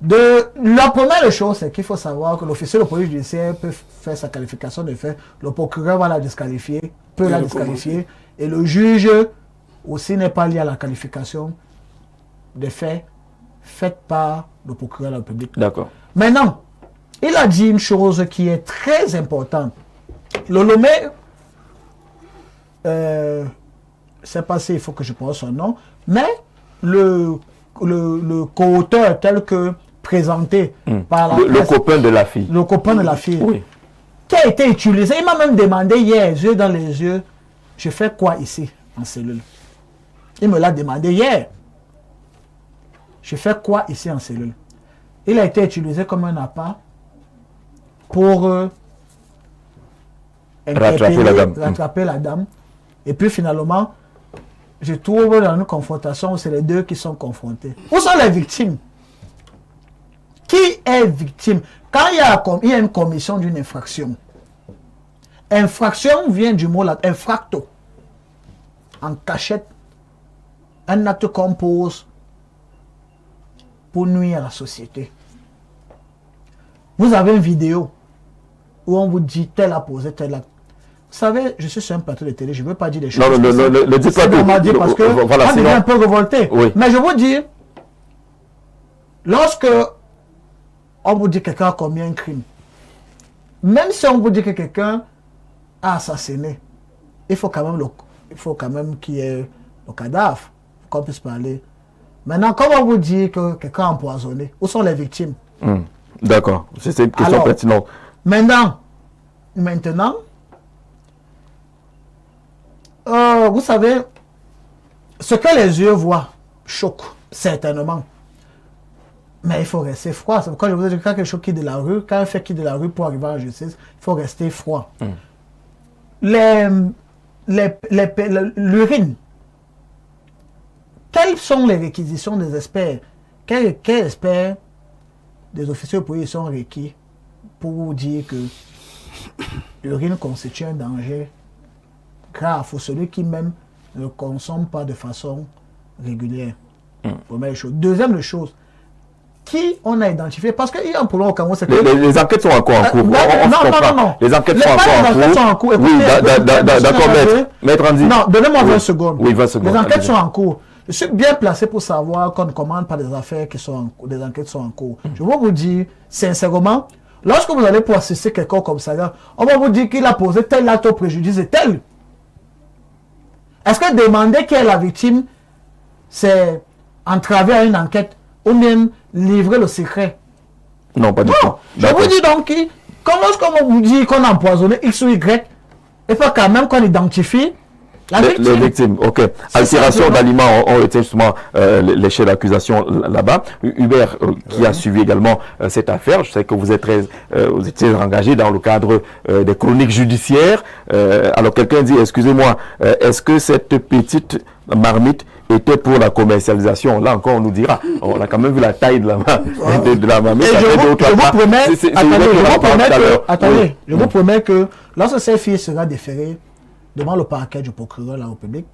La première chose, c'est qu'il faut savoir que l'officier de police judiciaire peut faire sa qualification de fait, le procureur va la disqualifier, peut la disqualifier, et le juge aussi n'est pas lié à la qualification des faits faite par le procureur de la République.
D'accord.
Maintenant, il a dit une chose qui est très importante. Le Lomé, c'est pas si il faut que je prononce son nom, mais le co-auteur tel que présenté par la
le copain de la fille.
Le copain de la fille.
Oui.
Qui a été utilisé. Il m'a même demandé hier, yeux dans les yeux, je fais quoi ici en cellule? Il me l'a demandé hier. Je fais quoi ici en cellule? Il a été utilisé comme un appât pour rattraper la dame. Et puis finalement, je trouve dans une confrontation où c'est les deux qui sont confrontés. Où sont les victimes? Qui est victime? Quand il y a une commission d'une infraction, infraction vient du mot infracto, en cachette, un acte qu'on pose pour nuire à la société. Vous avez une vidéo où on vous dit tel a posé tel acte. Vous savez, je suis sur un plateau de télé, je ne veux pas dire des choses.
Non, ne dites pas tout.
Parce que
voilà,
on devient un peu révolté.
Oui.
Mais je vous dis, lorsque on vous dit que quelqu'un a commis un crime, même si on vous dit que quelqu'un a assassiné, il faut quand même qu'il y ait le cadavre, qu'on puisse parler. Maintenant, comment vous dire que quelqu'un a empoisonné? Où sont les victimes?
D'accord, c'est une question pertinente.
Maintenant, Vous savez, ce que les yeux voient choque, certainement. Mais il faut rester froid. C'est pourquoi je vous ai dit que quand quelque chose quitte de la rue, quand un fait quitte de la rue pour arriver à la justice, il faut rester froid. L'urine. Quelles sont les réquisitions des experts? Quels experts des officiers de police sont requis pour dire que l'urine constitue un danger grave pour celui qui même ne consomme pas de façon régulière? Première chose. Deuxième chose, qui on a identifié? Parce qu'il y a un problème au Cameroun, c'est que...
Les enquêtes sont encore en cours.
Non.
Les enquêtes sont en cours.
Écoutez,
d'accord, maître Andy.
Non, donnez-moi 20 secondes.
Oui, 20 secondes.
Les enquêtes sont en cours. Je suis bien placé pour savoir qu'on ne commande pas des affaires qui sont en cours, des enquêtes sont en cours. Je vais vous dire, sincèrement, lorsque vous allez pour assister quelqu'un comme ça, on va vous dire qu'il a posé tel acte au préjudice et tel. Est-ce que demander qui est la victime, c'est entraver à une enquête ou même livrer le secret?
Non, pas du tout.
Je vous dis donc, lorsqu'on vous dit qu'on a empoisonné X ou Y, il faut quand même qu'on identifie
les victimes. Ok. Altération d'aliments, on retient justement les chefs d'accusation là-bas. Hubert, qui a suivi également cette affaire, je sais que vous étiez engagé dans le cadre des chroniques judiciaires. Alors quelqu'un dit, excusez-moi, est-ce que cette petite marmite était pour la commercialisation? Là encore, on nous dira. On a quand même vu la taille de la marmite.
Je vous promets que lorsque cette fille sera déférée devant le parquet du procureur de la République,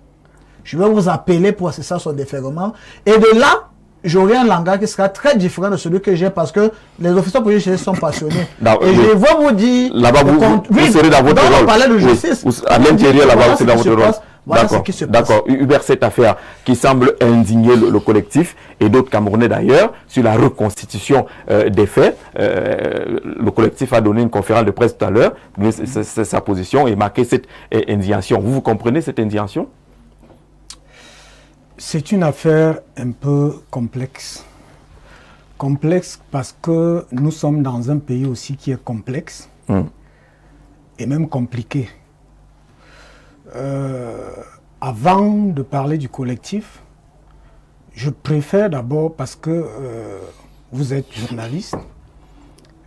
je vais vous appeler pour assister à son défèrement. Et de là, j'aurai un langage qui sera très différent de celui que j'ai parce que les officiers policiers sont passionnés. Et je vais vous dire...
Là-bas, vous serez dans votre rôle.
On parlait de justice.
À l'intérieur, là-bas, c'est dans votre rôle.
Voilà ce qui se passe.
D'accord. Hubert, cette affaire qui semble indigner le collectif et d'autres Camerounais d'ailleurs sur la reconstitution des faits. Le collectif a donné une conférence de presse tout à l'heure, c'est sa position et marqué cette indignation. Vous comprenez cette indignation?
C'est une affaire un peu complexe. Complexe parce que nous sommes dans un pays aussi qui est complexe et même compliqué. Avant de parler du collectif, je préfère d'abord, parce que vous êtes journaliste,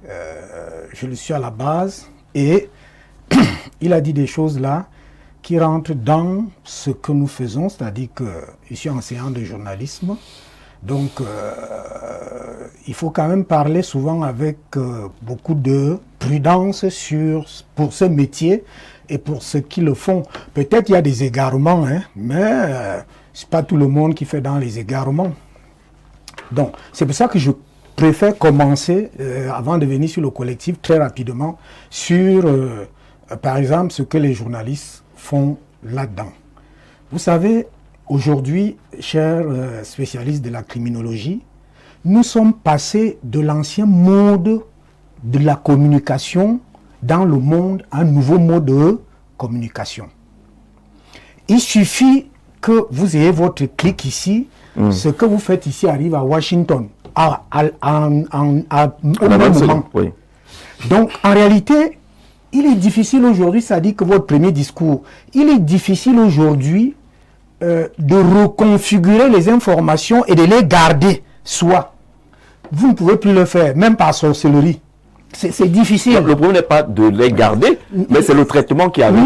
je le suis à la base, et il a dit des choses là qui rentrent dans ce que nous faisons, c'est-à-dire que je suis enseignant de journalisme, donc il faut quand même parler souvent avec beaucoup de prudence pour ce métier et pour ceux qui le font. Peut-être il y a des égarements, mais c'est pas tout le monde qui fait dans les égarements. Donc, c'est pour ça que je préfère commencer, avant de venir sur le collectif, très rapidement, sur, par exemple, ce que les journalistes font là-dedans. Vous savez, aujourd'hui, chers spécialistes de la criminologie, nous sommes passés de l'ancien mode de la communication dans le monde, un nouveau mode de communication. Il suffit que vous ayez votre clic ici, ce que vous faites ici arrive à Washington, au même moment.
Oui.
Donc, en réalité, il est difficile aujourd'hui, ça dit que votre premier discours, il est difficile aujourd'hui de reconfigurer les informations et de les garder soi. Vous ne pouvez plus le faire, même par sorcellerie. C'est difficile.
Le problème n'est pas de les garder, mais c'est le traitement qui avait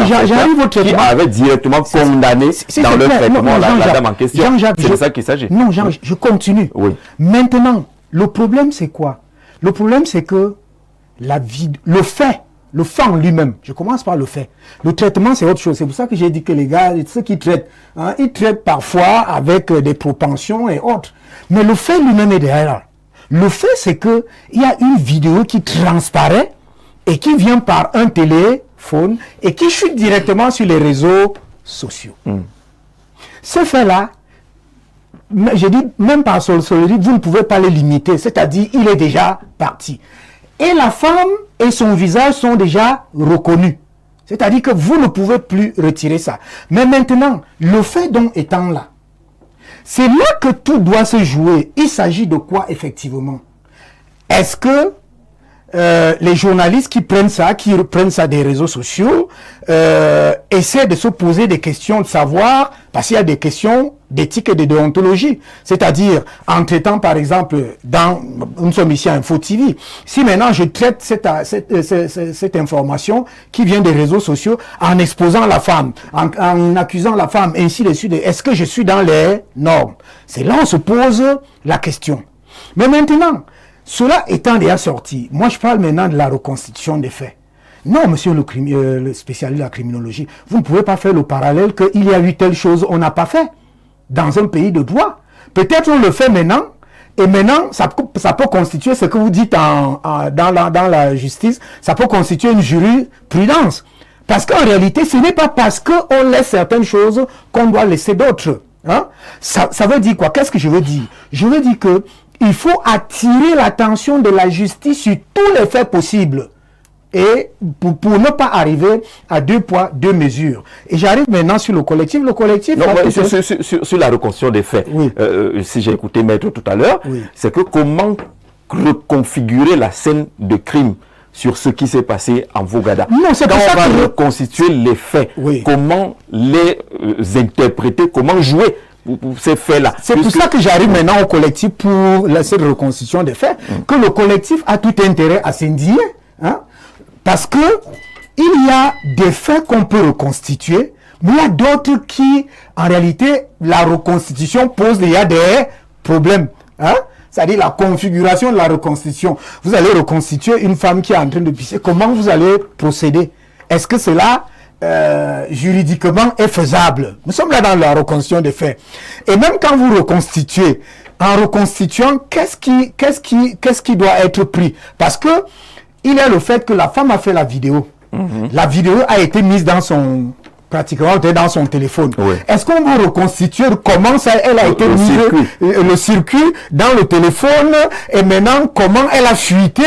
j'arrive au traitement.
Qui avait directement condamné dans le traitement la dame en question. C'est de ça qu'il s'agit.
Non, Jean, je continue.
Oui.
Maintenant, le problème c'est quoi? Le problème c'est que le fait en lui-même, je commence par le fait. Le traitement c'est autre chose. C'est pour ça que j'ai dit que les gars, ceux qui traitent, ils traitent parfois avec des propensions et autres. Mais le fait lui-même est derrière. Le fait, c'est qu'il y a une vidéo qui transparaît et qui vient par un téléphone et qui chute directement sur les réseaux sociaux. Ce fait-là, j'ai dit, même par sorcellerie, vous ne pouvez pas le limiter. C'est-à-dire, il est déjà parti. Et la femme et son visage sont déjà reconnus. C'est-à-dire que vous ne pouvez plus retirer ça. Mais maintenant, le fait donc étant là, c'est là que tout doit se jouer. Il s'agit de quoi effectivement? Est-ce que les journalistes qui prennent ça des réseaux sociaux, essaient de se poser des questions de savoir, parce qu'il y a des questions d'éthique et de déontologie. C'est-à-dire, en traitant, par exemple, nous sommes ici à Info TV, si maintenant je traite cette information qui vient des réseaux sociaux en exposant la femme, en accusant la femme, ainsi de suite, est-ce que je suis dans les normes? C'est là où on se pose la question. Mais maintenant, cela étant déjà sorti, moi je parle maintenant de la reconstitution des faits. Non, monsieur le spécialiste de la criminologie, vous ne pouvez pas faire le parallèle qu'il y a eu telle chose on n'a pas fait dans un pays de droit. Peut-être on le fait maintenant, et maintenant ça peut constituer ce que vous dites dans la justice, ça peut constituer une jurisprudence. Parce qu'en réalité, ce n'est pas parce qu'on laisse certaines choses qu'on doit laisser d'autres. Hein? Ça veut dire quoi? Qu'est-ce que je veux dire? Je veux dire que il faut attirer l'attention de la justice sur tous les faits possibles. Et pour ne pas arriver à 2 poids, 2 mesures. Et j'arrive maintenant sur le collectif. Le collectif...
Non, sur la reconstitution des faits, oui. Si j'ai écouté Maître tout à l'heure, oui. C'est que comment reconfigurer la scène de crime sur ce qui s'est passé en Vogada.
Non, c'est
quand on va reconstituer les faits, oui. Comment les interpréter, comment jouer ces faits-là.
C'est pour ça que j'arrive maintenant au collectif pour cette reconstitution des faits, que le collectif a tout intérêt à s'indigner, hein? Parce que il y a des faits qu'on peut reconstituer, mais il y a d'autres qui, en réalité, la reconstitution pose il y a des problèmes. Hein? C'est-à-dire la configuration de la reconstitution. Vous allez reconstituer une femme qui est en train de pisser. Comment vous allez procéder? Est-ce que cela, juridiquement, est faisable? Nous sommes là dans la reconstitution des faits. Et même quand vous reconstituez, en reconstituant, qu'est-ce qui doit être pris? Parce que il y a le fait que la femme a fait la vidéo. La vidéo a été mise dans son... pratiquement dans son téléphone. Oui. Est-ce qu'on va reconstituer comment ça, elle a été mise, le circuit dans le téléphone, et maintenant comment elle a fuité,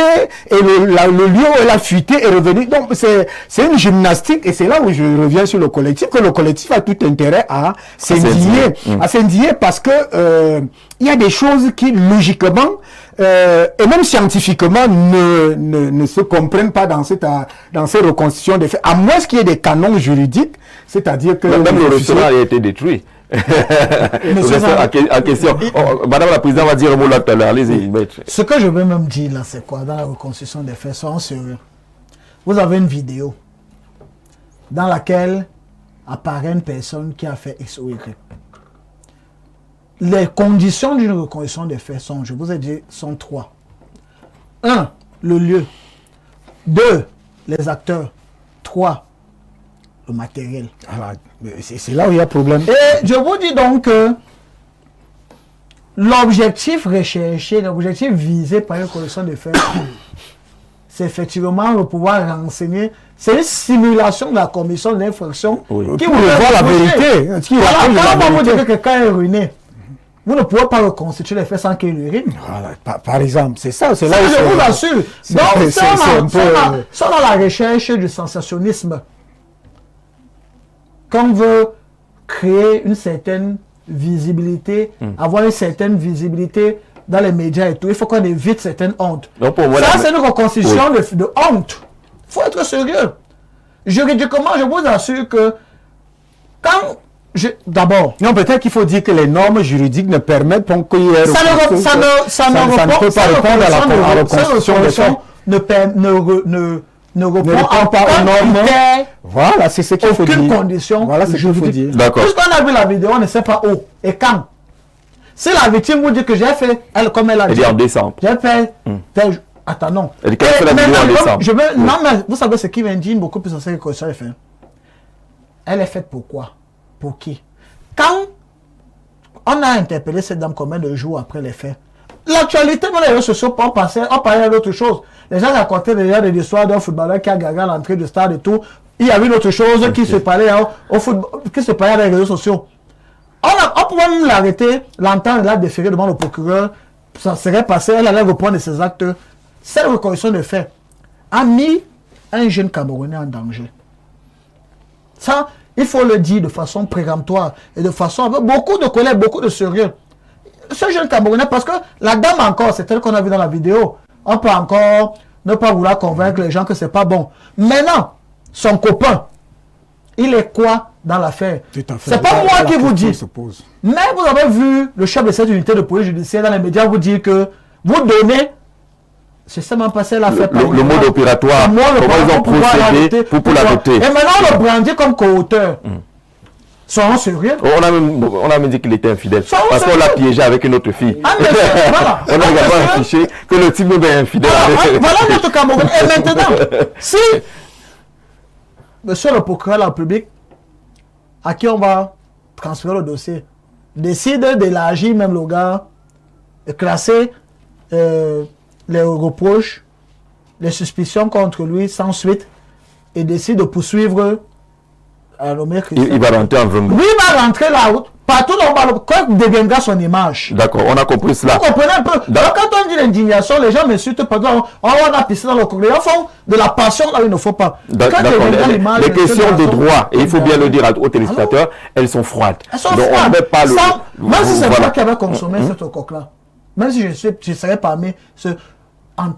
et le lieu où elle a fuité est revenu. Donc c'est une gymnastique, et c'est là où je reviens sur le collectif, que le collectif a tout intérêt à s'indigner, parce que il y a des choses qui, logiquement, et même scientifiquement, ne se comprennent pas dans ces reconstitutions des faits, à moins qu'il y ait des canons juridiques, c'est-à-dire que...
Même le restaurant a été détruit. En question. Madame la Présidente va dire un mot là tout à l'heure. Allez-y, maître.
Ce que je veux même dire là, c'est quoi? Dans la reconstitution des faits, soyons sérieux. Vous avez une vidéo dans laquelle apparaît une personne qui a fait X ou Y. Les conditions d'une reconstitution des faits sont, je vous ai dit, sont 3. 1. Le lieu. 2. Les acteurs. 3. Le matériel.
Ah, c'est là où il y a problème.
Et je vous dis donc que l'objectif recherché, l'objectif visé par une reconstitution des faits, c'est effectivement de pouvoir renseigner. C'est une simulation de la commission d'infraction qui vous voit la vérité. Quand on va vous dire que quelqu'un est ruiné, vous ne pouvez pas reconstituer les faits sans qu'il urine.
Voilà, par exemple, c'est ça. C'est là
où je vous assure. Donc, ça dans la recherche du sensationnalisme. Quand on veut créer une certaine visibilité, avoir une certaine visibilité dans les médias et tout, il faut qu'on évite certaines hontes. Donc, ça, c'est une reconstitution de honte. Il faut être sérieux. Juridiquement, je vous assure que quand... D'abord,
non, peut-être qu'il faut dire que les normes juridiques ne permettent pas qu'il y ait...
Ça ne peut pas répondre à la reconstitution des faits. Ne répond pas aux normes.
Voilà, c'est ce qu'il faut dire.
Aucune condition.
Voilà ce qu'il faut dire.
D'accord.
Puisqu'on a vu la vidéo, on ne sait pas où et quand. Si la victime vous dit que j'ai fait, comme elle a dit.
Elle dit en décembre.
J'ai fait. Attends, non.
Elle dit qu'elle fait la vidéo en décembre.
Non, mais vous savez ce qui m'indigne beaucoup plus en ce que ça est fait. Elle est faite pour quoi? Pour qui? Quand on a interpellé cette dame combien de jours après les faits, l'actualité dans les réseaux sociaux, on parlait d'autre chose. Les gens racontaient déjà des histoires d'un footballeur qui a gagné à l'entrée du stade et tout. Il y avait une autre chose qui se parlait au football, qui se parlait dans les réseaux sociaux. On pouvait même l'arrêter, l'entendre, la déférer devant le procureur. Ça serait passé, elle allait reprendre ses actes. Cette reconnaissance de fait a mis un jeune Camerounais en danger. Ça, il faut le dire de façon péremptoire et de façon avec beaucoup de colère, beaucoup de sérieux. Ce jeune Camerounais, parce que la dame encore, c'est elle qu'on a vu dans la vidéo, on peut encore ne pas vouloir convaincre les gens que c'est pas bon. Maintenant, son copain, il est quoi dans l'affaire? C'est pas moi qui vous dis. Mais vous avez vu le chef de cette unité de police judiciaire dans les médias vous dire que vous donnez, c'est seulement passé l'affaire.
Le mode opératoire, comment ils ont procédé pour l'arrêter.
Et maintenant, on le brandit comme co-auteur. Sont sérieux?
On a même dit qu'il était infidèle. Parce qu'on l'a piégé avec une autre fille.
Ah, mais voilà.
On a également affiché que le type est infidèle.
Voilà notre Cameroun. Et maintenant, si monsieur le procureur de la République, à qui on va transférer le dossier, décide d'élargir même le gars, de classer les reproches, les suspicions contre lui sans suite, et décide de poursuivre
il va rentrer en vrille.
Lui va rentrer là-haut. Partout dans quoi deviendra son image.
D'accord, on a compris cela.
Vous comprenez un peu. Donc, quand on dit l'indignation, les gens m'insultent pas. On a pissé dans le courrier. Ils font de la passion là où il ne faut pas.
D'accord. Les questions de droit, et il faut bien le dire aux téléspectateurs, elles sont froides.
Elles sont froides. Même si c'est moi qui avais consommé cette coque-là, même si je serais parmi ceux, en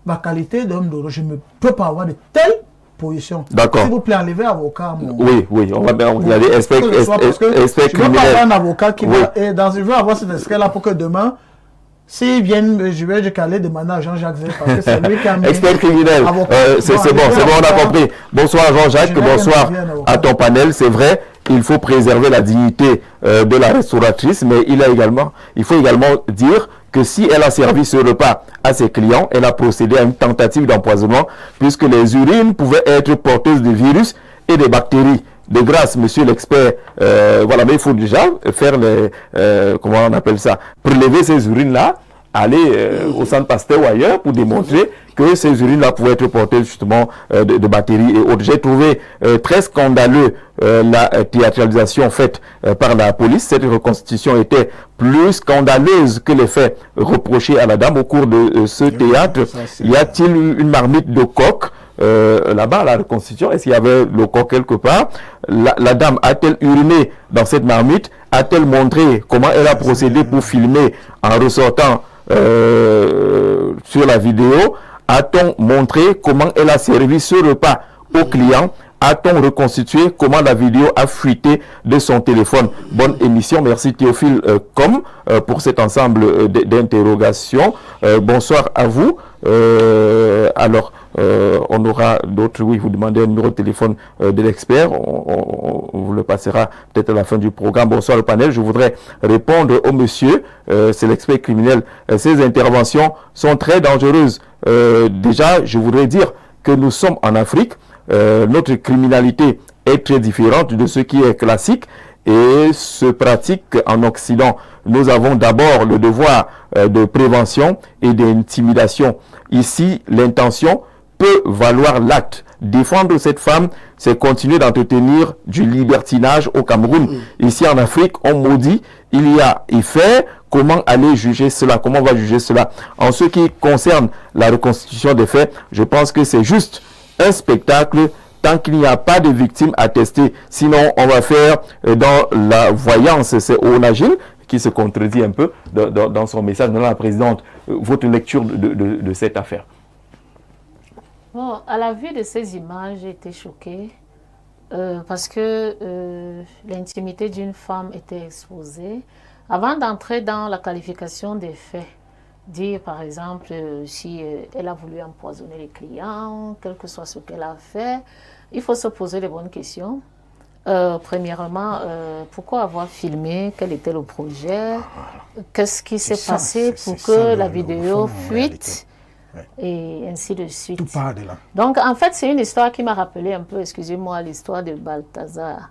ma qualité d'homme d'eau, je ne peux pas avoir de telles position.
D'accord.
S'il vous plaît, enlevez avocat.
Oui, on va bien regarder espèce criminel.
Je ne veux pas avoir un avocat qui va. Et je veux avoir cet extrait-là pour que demain, s'ils viennent, je vais caler demander à Jean-Jacques Zé, parce que c'est lui qui a mis.
Expert criminel. C'est bon, on a compris. Bonsoir Jean-Jacques, bonsoir à ton panel. C'est vrai, il faut préserver la dignité de la restauratrice, mais il faut également dire que si elle a servi ce repas à ses clients, elle a procédé à une tentative d'empoisonnement puisque les urines pouvaient être porteuses de virus et de bactéries. De grâce, monsieur l'expert, voilà, mais il faut déjà faire comment on appelle ça, prélever ces urines-là, aller au centre Pasteur ou ailleurs pour démontrer que ces urines-là pouvaient être porteuses justement de bactéries et autres. J'ai trouvé très scandaleux la théâtralisation faite par la police. Cette reconstitution était plus scandaleuse que les faits reprochés à la dame au cours de ce théâtre. Y a-t-il une marmite de coq là-bas à la reconstitution? Est-ce qu'il y avait le coq quelque part? La dame a-t-elle uriné dans cette marmite? A-t-elle montré comment elle a procédé pour filmer en ressortant sur la vidéo? A-t-on montré comment elle a servi ce repas aux clients? A-t-on reconstitué comment la vidéo a fuité de son téléphone? Bonne émission. Merci Théophile pour cet ensemble d'interrogations. Bonsoir à vous. Alors, on aura d'autres. Oui, vous demandez un numéro de téléphone de l'expert. On vous le passera peut-être à la fin du programme. Bonsoir le panel. Je voudrais répondre au monsieur. C'est l'expert criminel. Ces interventions sont très dangereuses. Déjà, je voudrais dire que nous sommes en Afrique. Notre criminalité est très différente de ce qui est classique et se pratique en Occident. Nous avons d'abord le devoir de prévention et d'intimidation. Ici, l'intention peut valoir l'acte. Défendre cette femme, c'est continuer d'entretenir du libertinage au Cameroun. Ici en Afrique, on maudit, il y a effet. Comment aller juger cela? Comment on va juger cela? En ce qui concerne la reconstitution des faits, je pense que c'est juste un spectacle tant qu'il n'y a pas de victimes attestées. Sinon, on va faire dans la voyance. C'est Onagil qui se contredit un peu dans son message. Madame la Présidente, votre lecture de cette affaire?
Bon, à la vue de ces images, j'ai été choquée parce que l'intimité d'une femme était exposée. Avant d'entrer dans la qualification des faits, dire par exemple si elle a voulu empoisonner les clients, quel que soit ce qu'elle a fait, il faut se poser les bonnes questions. Premièrement, pourquoi avoir filmé? Quel était le projet? Qu'est-ce qui s'est passé pour que la vidéo fuite? Et ainsi de suite.
Tout part de là.
Donc, en fait, c'est une histoire qui m'a rappelé un peu, excusez-moi, l'histoire de Balthazar.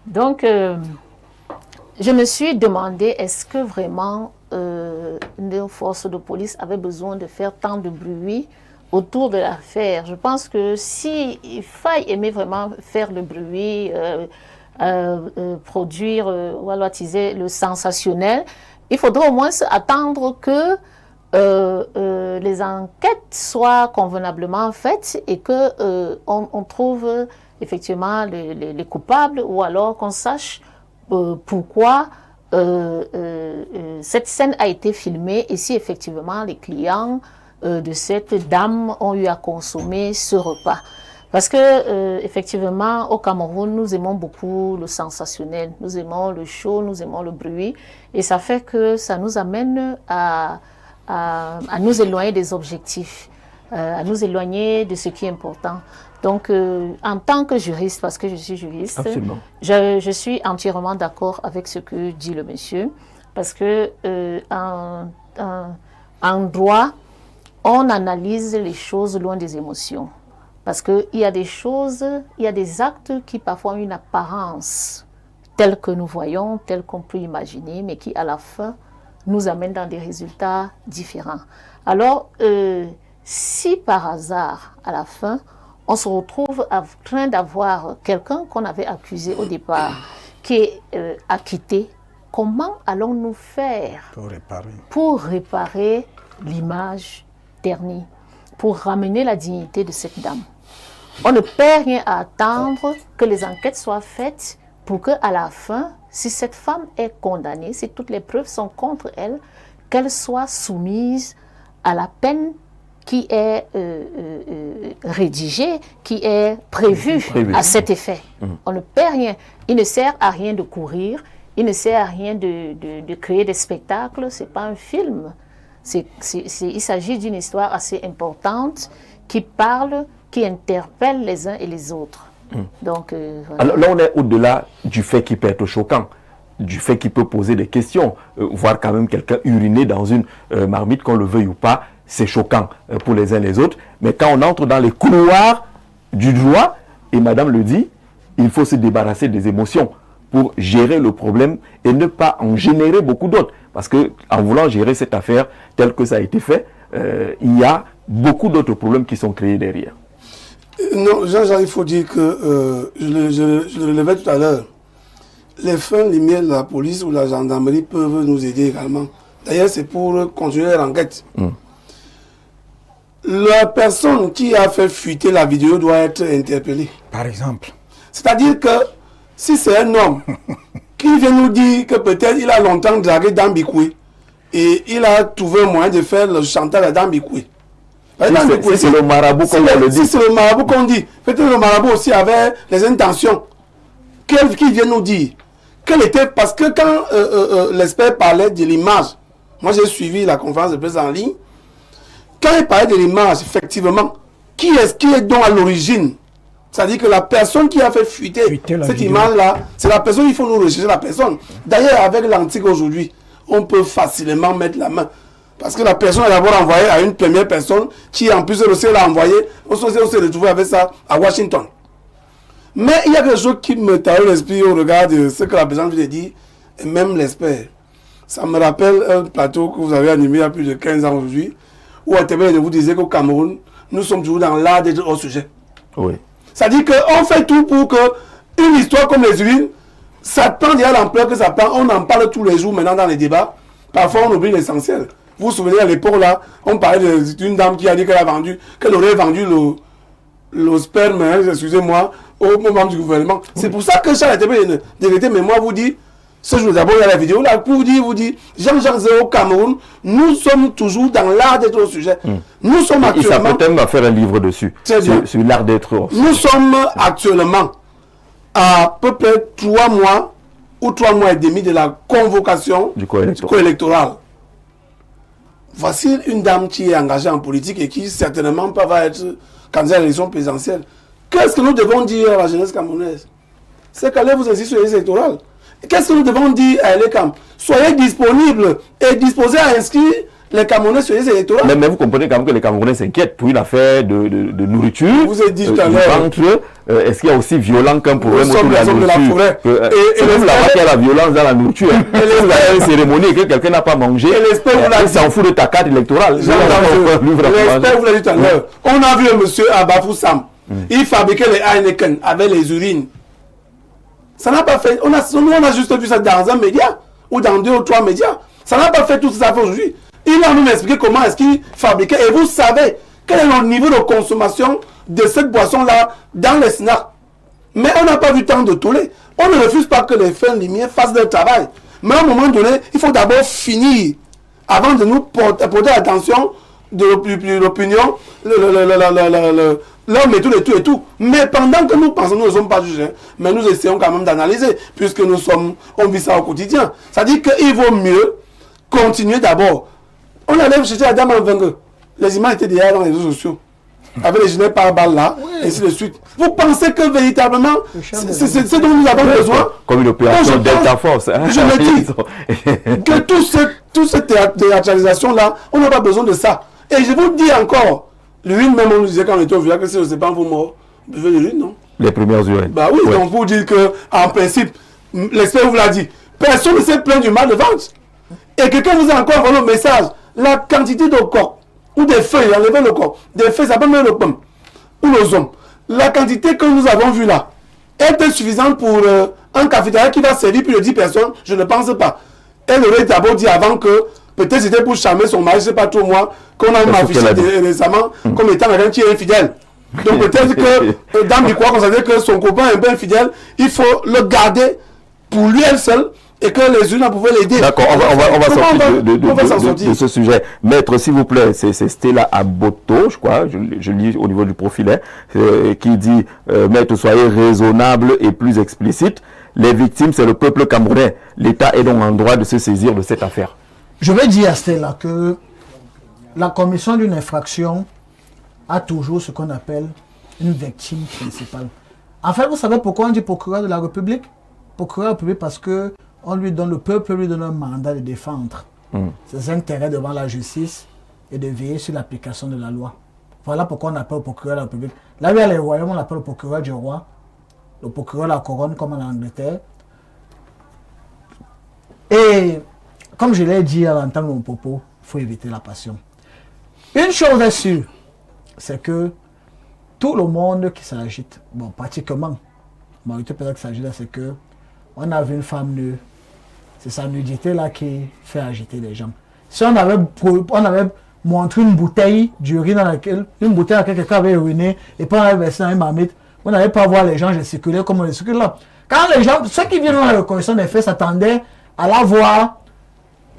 Donc, je me suis demandé, est-ce que vraiment nos forces de police avaient besoin de faire tant de bruit autour de l'affaire? Je pense que s'il faille aimer vraiment faire le bruit, produire ou alors attiser le sensationnel, il faudrait au moins attendre que les enquêtes soient convenablement faites et que on trouve effectivement les coupables, ou alors qu'on sache pourquoi cette scène a été filmée et si effectivement les clients de cette dame ont eu à consommer ce repas. Parce que, effectivement, au Cameroun, nous aimons beaucoup le sensationnel, nous aimons le show, nous aimons le bruit, et ça fait que ça nous amène à nous éloigner des objectifs, à nous éloigner de ce qui est important. Donc, en tant que juriste, parce que je suis juriste, je suis entièrement d'accord avec ce que dit le monsieur, parce que en droit, on analyse les choses loin des émotions. Parce qu'il y a des choses, il y a des actes qui parfois ont une apparence telle que nous voyons, telle qu'on peut imaginer, mais qui à la fin nous amènent dans des résultats différents. Alors, si par hasard, à la fin, on se retrouve en train d'avoir quelqu'un qu'on avait accusé au départ, qui est acquitté, comment allons-nous faire pour réparer l'image ternie, pour ramener la dignité de cette dame? On ne perd rien à attendre que les enquêtes soient faites pour qu'à la fin, si cette femme est condamnée, si toutes les preuves sont contre elle, qu'elle soit soumise à la peine qui est rédigée, qui est prévue à cet effet. On ne perd rien. Il ne sert à rien de courir, il ne sert à rien de créer des spectacles, ce n'est pas un film. Il s'agit d'une histoire assez importante qui parle, qui interpelle les uns et les autres. Donc, voilà.
Alors là, on est au-delà du fait qui peut être choquant, du fait qui peut poser des questions. Voir quand même quelqu'un uriner dans une marmite, qu'on le veuille ou pas, c'est choquant pour les uns et les autres. Mais quand on entre dans les couloirs du droit, et madame le dit, il faut se débarrasser des émotions pour gérer le problème et ne pas en générer beaucoup d'autres. Parce qu'en voulant gérer cette affaire telle que ça a été fait, il y a beaucoup d'autres problèmes qui sont créés derrière.
Non, Jean-Jean, il faut dire que, je le relevais tout à l'heure, les fins limières de la police ou de la gendarmerie peuvent nous aider également. D'ailleurs, c'est pour continuer l'enquête. La personne qui a fait fuiter la vidéo doit être interpellée.
Par exemple.
C'est-à-dire que si c'est un homme qui vient nous dire que peut-être il a longtemps dragué Dambikoué et il a trouvé un moyen de faire le chantage à Dambikoué.
Si c'est le marabout qu'on le dit.
Si c'est le marabout qu'on dit, peut-être le marabout aussi avait les intentions. Qui vient nous dire quel était, parce que quand l'expert parlait de l'image, moi j'ai suivi la conférence de presse en ligne, quand il parlait de l'image, effectivement, qui est donc à l'origine? C'est-à-dire que la personne qui a fait fuiter cette image-là, c'est la personne, il faut nous rechercher la personne. D'ailleurs, avec l'antique aujourd'hui, on peut facilement mettre la main. Parce que la personne est d'abord envoyée à une première personne qui, en plus, elle l'a envoyée. On s'est retrouvé avec ça à Washington. Mais il y a quelque chose qui me taille l'esprit au regard de ce que la personne vient de dire, et même l'expert. Ça me rappelle un plateau que vous avez animé il y a plus de 15 ans aujourd'hui, où à Tébé, je vous disais qu'au Cameroun, nous sommes toujours dans l'art d'être hors sujet.
Oui.
C'est-à-dire qu'on fait tout pour que une histoire comme les urines, ça prend déjà l'ampleur que ça prend. On en parle tous les jours maintenant dans les débats. Parfois, on oublie l'essentiel. Vous vous souvenez, à l'époque, là, on parlait d'une dame qui a dit qu'elle aurait vendu le sperme, hein, excusez-moi, au moment du gouvernement. C'est pour ça que Charles Tébé de l'été, mais moi, vous dis, ce jour d'abord, il y a la vidéo là, pour vous dire, Jean-Jacques Zéro au Cameroun, nous sommes toujours dans l'art d'être au sujet. Nous sommes actuellement...
Il s'apprête à faire un livre dessus, sur l'art d'être au sujet.
Nous sommes actuellement à peu près 3 mois ou 3 mois et demi de la convocation du co-électoral. Voici une dame qui est engagée en politique et qui certainement va être candidate à l'élection présidentielle. Qu'est-ce que nous devons dire à la jeunesse camerounaise? C'est qu'allez vous inscrire sur les électorales. Qu'est-ce que nous devons dire à l'ECAM? Soyez disponibles et disposés à inscrire les Camerounais sur les électorales.
Mais vous comprenez quand même que les Camerounais s'inquiètent pour une affaire de nourriture.
Vous avez dit tout à l'heure.
Est-ce qu'il y a aussi violent qu'un problème autour de la nourriture?
De la forêt.
C'est même là-bas qu'il y a la violence dans la nourriture. Et si vous avez une cérémonie et que quelqu'un n'a pas mangé, il s'en fout de ta carte électorale.
L'expert vous l'a dit tout à l'heure. On a vu un monsieur à Bafou Sam. Il fabriquait les Heineken avec les urines. Ça n'a pas fait. On a juste vu ça dans un média ou dans 2 ou 3 médias. Ça n'a pas fait tout ça aujourd'hui. Il a même expliqué comment est-ce qu'il fabriquait. Et vous savez quel est le niveau de consommation de cette boisson-là dans les snacks. Mais on n'a pas vu tant de tollé. On ne refuse pas que les fins limières fassent leur travail. Mais à un moment donné, il faut d'abord finir avant de nous porter attention de l'opinion, l'homme et tout, et tout, et tout. Mais pendant que nous pensons, nous ne sommes pas jugés, mais nous essayons quand même d'analyser, puisque on vit ça au quotidien. C'est-à-dire qu'il vaut mieux continuer d'abord. On allait chercher la dame en vainqueur. Les images étaient déjà dans les réseaux sociaux. Avec les gilets par balles là, et ainsi de suite. Vous pensez que véritablement, c'est ce dont nous avons besoin?
Comme une opération Delta Force. Hein?
Je me dis que toute cette théâtralisation-là, on n'a pas besoin de ça. Et je vous dis encore, l'urine même, on nous disait quand on était au village que si on ne sait pas vous mort, buvez l'urine, non?
Les premières urines.
Bah oui, donc pour dire qu'en principe, l'expert vous l'a dit, personne ne s'est plaint du mal de ventre. Et quelqu'un vous a encore envoyé le message, la quantité de corps, ou des feuilles, enlever le corps, des feuilles, ça peut même le pomme, ou les hommes. La quantité que nous avons vue là, est suffisante pour un cafétéria qui va servir plus de 10 personnes? Je ne pense pas. Elle aurait d'abord dit avant que peut-être c'était pour charmer son mari, je ne sais pas trop moi, qu'on a affiché récemment comme étant quelqu'un qui est infidèle. Donc peut-être que dans Mikoua, on savait que son copain est un peu infidèle, il faut le garder pour lui elle seule et que les unes pouvaient l'aider.
D'accord, on va sortir de ce sujet. Maître, s'il vous plaît, c'est Stella Aboto, je crois, je lis au niveau du profilet, qui dit Maître, soyez raisonnable et plus explicite. Les victimes, c'est le peuple camerounais. L'État est donc en droit de se saisir de cette affaire.
Je vais dire à Stella que la commission d'une infraction a toujours ce qu'on appelle une victime principale. En fait, vous savez pourquoi on dit procureur de la République? Procureur de la République parce que le peuple lui donne un mandat de défendre ses intérêts devant la justice et de veiller sur l'application de la loi. Voilà pourquoi on appelle le procureur de la République. Là où il y a les royaumes, on l'appelle le procureur du roi, le procureur de la couronne comme en Angleterre. Et comme je l'ai dit à l'entendre de mon propos, il faut éviter la passion. Une chose est sûre, c'est que tout le monde qui s'agite, bon pratiquement, la majorité peut-être qui s'agite, c'est que on a vu une femme nue, c'est sa nudité là qui fait agiter les gens. Si on avait montré une bouteille d'urine dans laquelle quelqu'un avait uriné et puis on avait versé dans une marmite, on n'allait pas voir les gens gesticuler comme on les circule là. Quand les gens, ceux qui viennent dans la reconnaissance des faits s'attendaient à la voir.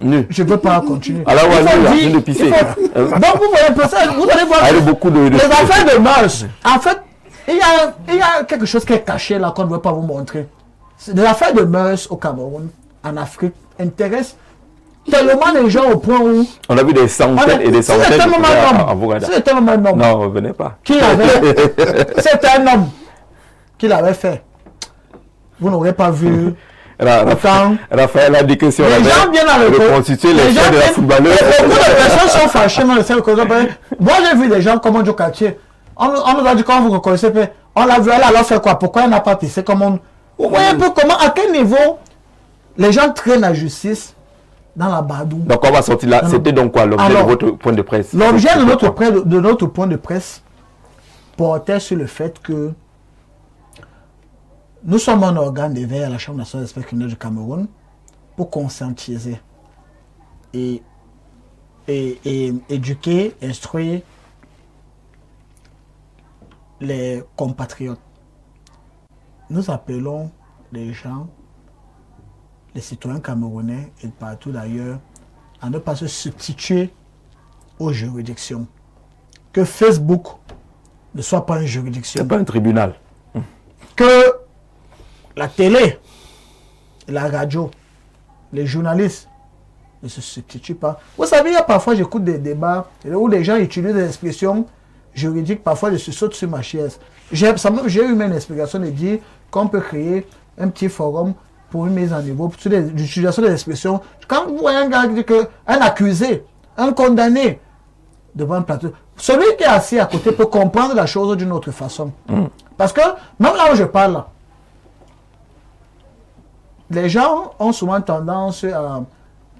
Nu.
Je ne veux pas continuer.
Alors, on va de pisser.
Donc, vous voyez, vous allez voir
beaucoup
les affaires de mœurs. En fait, il y a quelque chose qui est caché là qu'on ne veut pas vous montrer. Les affaires de mœurs au Cameroun, en Afrique, intéressent tellement les gens au point où...
On a vu des centaines et des centaines
de Bougada. C'était un homme.
Non, revenez pas.
C'était un homme qui l'avait fait. Vous n'aurez pas vu...
Raphaël a dit que si on avait reconstitué les faits de la footballeuse...
Beaucoup de personnes sont fâchées dans le sein de moi, j'ai vu des gens comme on dit au quartier. On nous a dit quand vous reconnaissez, on l'a vu, elle alors fait quoi? Pourquoi elle n'a pas pissé comme on... Vous voyez un peu comment, à quel niveau les gens traînent la justice dans la badou. Donc
on va sortir là. C'était donc quoi l'objet de votre point de presse?
L'objet de notre point de presse portait sur le fait que nous sommes un organe d'éveil à la Chambre nationale des experts criminels du Cameroun pour conscientiser et éduquer, instruire les compatriotes. Nous appelons les gens, les citoyens camerounais et partout d'ailleurs, à ne pas se substituer aux juridictions. Que Facebook ne soit pas une juridiction.
C'est pas un tribunal.
Que la télé, la radio, les journalistes ne se substituent pas. Vous savez, il y a parfois, j'écoute des débats où les gens utilisent des expressions juridiques, parfois je saute sur ma chaise. J'ai eu même une explication de dire qu'on peut créer un petit forum pour une mise en niveau, sur l'utilisation des expressions. Quand vous voyez un gars qui dit qu'un accusé, un condamné, devant un plateau, celui qui est assis à côté peut comprendre la chose d'une autre façon. Parce que, même là où je parle, les gens ont souvent tendance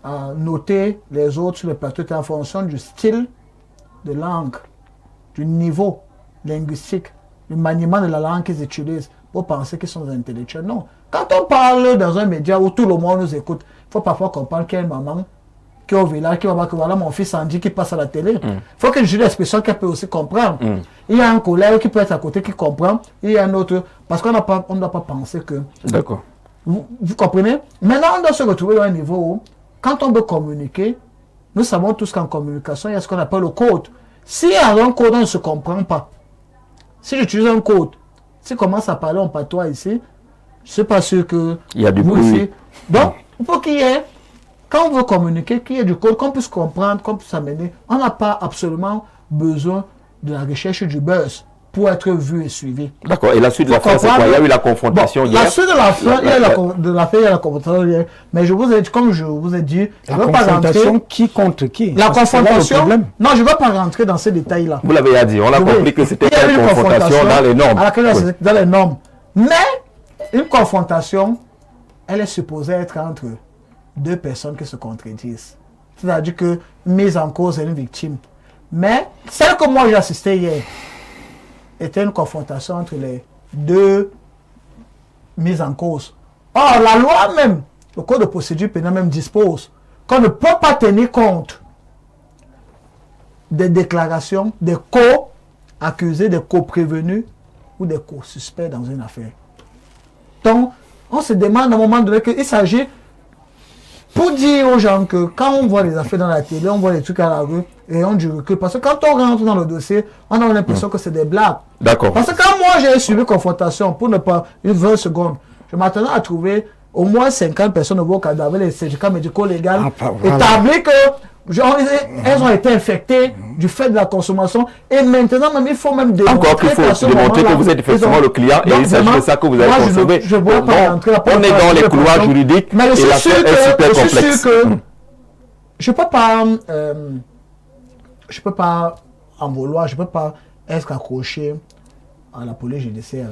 à noter les autres sur le plateau en fonction du style de langue, du niveau linguistique, du maniement de la langue qu'ils utilisent pour penser qu'ils sont des intellectuels. Non. Quand on parle dans un média où tout le monde nous écoute, il faut parfois comprendre qu'il y a une maman qui est au village, qui va voir que voilà mon fils Andy qui passe à la télé. Il faut que j'utilise l'expression qu'elle peut aussi comprendre. Il y a un collègue qui peut être à côté qui comprend, il y a un autre, parce qu'on ne doit pas penser que...
D'accord.
Vous comprenez? Maintenant, on doit se retrouver à un niveau où, quand on veut communiquer, Nous savons tous qu'en communication, il y a ce qu'on appelle le code. Si dans un code, on ne se comprend pas, si j'utilise un code, si on commence à parler en patois ici, je ne suis pas sûr que
il y a du
vous
bruit.
ici. Donc, il faut qu'il y ait, quand on veut communiquer, qu'il y ait du code, qu'on puisse comprendre, qu'on puisse amener. On n'a pas absolument besoin de la recherche du buzz pour être vu et suivi.
D'accord. Et la suite de l'affaire, c'est quoi? Il y a eu la confrontation hier.
La suite de l'affaire, il y a la confrontation hier. Mais je vous ai dit, comme je vous ai dit, je
La
ne veux pas
confrontation,
rentrer.
qui contre qui?
La
Parce que c'est là le
confrontation.
problème.
Non, je ne veux pas rentrer dans ces détails-là.
Vous l'avez dit. On a
Oui.
compris que c'était
Il y a eu
une confrontation dans les normes.
à laquelle
Oui.
dans les normes. Mais une confrontation, elle est supposée être entre deux personnes qui se contredisent. C'est-à-dire que mise en cause est une victime. Mais celle que moi j'ai assistée hier était une confrontation entre les deux mises en cause. Or, la loi même, le code de procédure pénale même dispose qu'on ne peut pas tenir compte des déclarations des co-accusés, des co-prévenus ou des co-suspects dans une affaire. Donc, on se demande à un moment donné qu'il s'agit pour dire aux gens que quand on voit les affaires dans la télé, on voit les trucs à la rue et on du recul. Parce que quand on rentre dans le dossier, on a l'impression que c'est des blagues.
D'accord.
Parce que quand moi j'ai suivi confrontation, pour ne pas une 20 secondes, je m'attendais à trouver au moins 50 personnes au Bocada avec les syndicats médicaux légaux établis que elles ont été infectées du fait de la consommation. Et maintenant, même, il faut même démontrer.
Encore qu'il faut démontrer que vous êtes effectivement le client et il s'agit de ça que vous avez consommé.
Je vois pas rentrer la
on est dans les couloirs juridiques
mais
et l'affaire est super complexe.
Je peux pas en vouloir, je peux pas être accroché à la police judiciaire.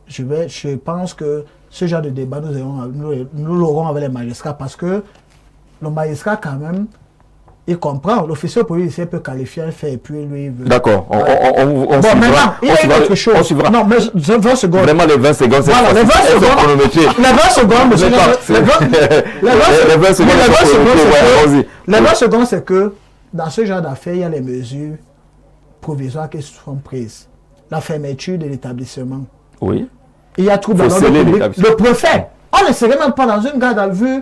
Je pense que ce genre de débat, nous l'aurons avec les magistrats parce que le magistrat, quand même, il comprend. L'officier policier peut qualifier un fait et puis lui... il veut-
D'accord. On
Bon,
suivra.
maintenant, il y a une autre
On
chose.
suivra.
Non, mais 20 secondes.
Vraiment, les 20 secondes, c'est
Voilà, les 20
elles sont
secondes.
chronométrées.
Les 20 secondes, monsieur.
Les 20 secondes,
Les 20 secondes, c'est que dans ce genre d'affaires, il y a les mesures provisoires qui sont prises. La fermeture de l'établissement.
Oui.
Il y a trouble
Faut
dans l'ordre
sceller
public.
l'établissement.
Le préfet, on ne serait même pas dans une garde à vue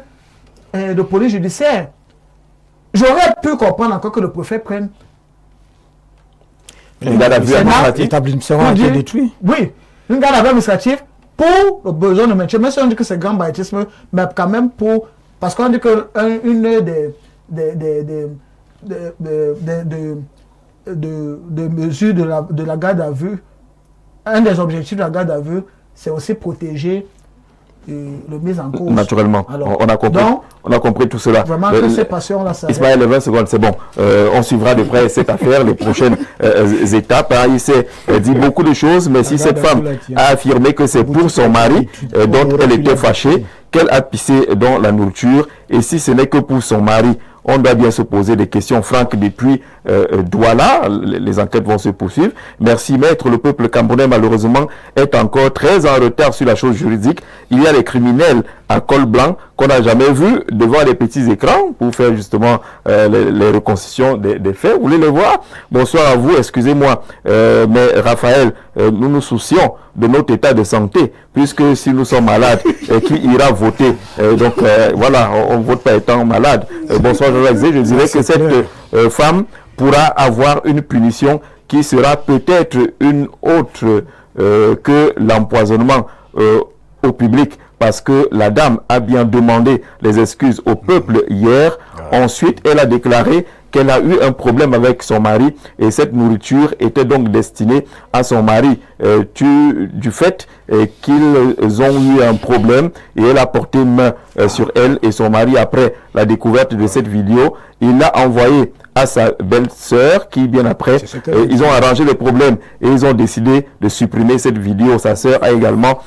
de police judiciaire. J'aurais pu comprendre encore que le préfet prenne
Une garde à vue administrative.
L'établissement
pour
a été
dire-
détruit.
Oui, une garde à vue administrative pour le besoin de maintien. Même si on dit que c'est grand banditisme, mais quand même pour... Parce qu'on dit que une des mesures de la garde à vue, un des objectifs de la garde à vue, c'est aussi protéger le mise en cause.
Naturellement.
Alors,
On a compris.
donc,
On a compris tout cela.
vraiment que ces passions là, ça
Ismaël, les 20 secondes, c'est bon. On suivra de près cette affaire, les prochaines étapes. Hein. Il s'est dit beaucoup de choses, mais si cette femme a affirmé que c'est pour son mari dont elle était fâchée, qu'elle a pissé dans la nourriture, et si ce n'est que pour son mari, on doit bien se poser des questions. Franck, depuis Douala, les enquêtes vont se poursuivre. Merci, maître. Le peuple camerounais, malheureusement, est encore très en retard sur la chose juridique. Il y a les criminels à col blanc qu'on n'a jamais vus devant les petits écrans pour faire justement les reconstitutions des faits. Vous voulez les voir? Bonsoir à vous. Excusez-moi, mais Raphaël, nous nous soucions de notre état de santé, puisque si nous sommes malades, qui ira voter? Donc voilà, on ne vote pas étant malade. Bonsoir, je dirais que cette femme pourra avoir une punition qui sera peut-être une autre que l'empoisonnement au public, parce que la dame a bien demandé les excuses au peuple hier. Ensuite, elle a déclaré qu'elle a eu un problème avec son mari et cette nourriture était donc destinée à son mari du fait qu'ils ont eu un problème et elle a porté main sur elle et son mari. Après la découverte de cette vidéo, il l'a envoyé à sa belle-sœur qui, bien après, ils ont arrangé les problèmes et ils ont décidé de supprimer cette vidéo. Sa sœur a également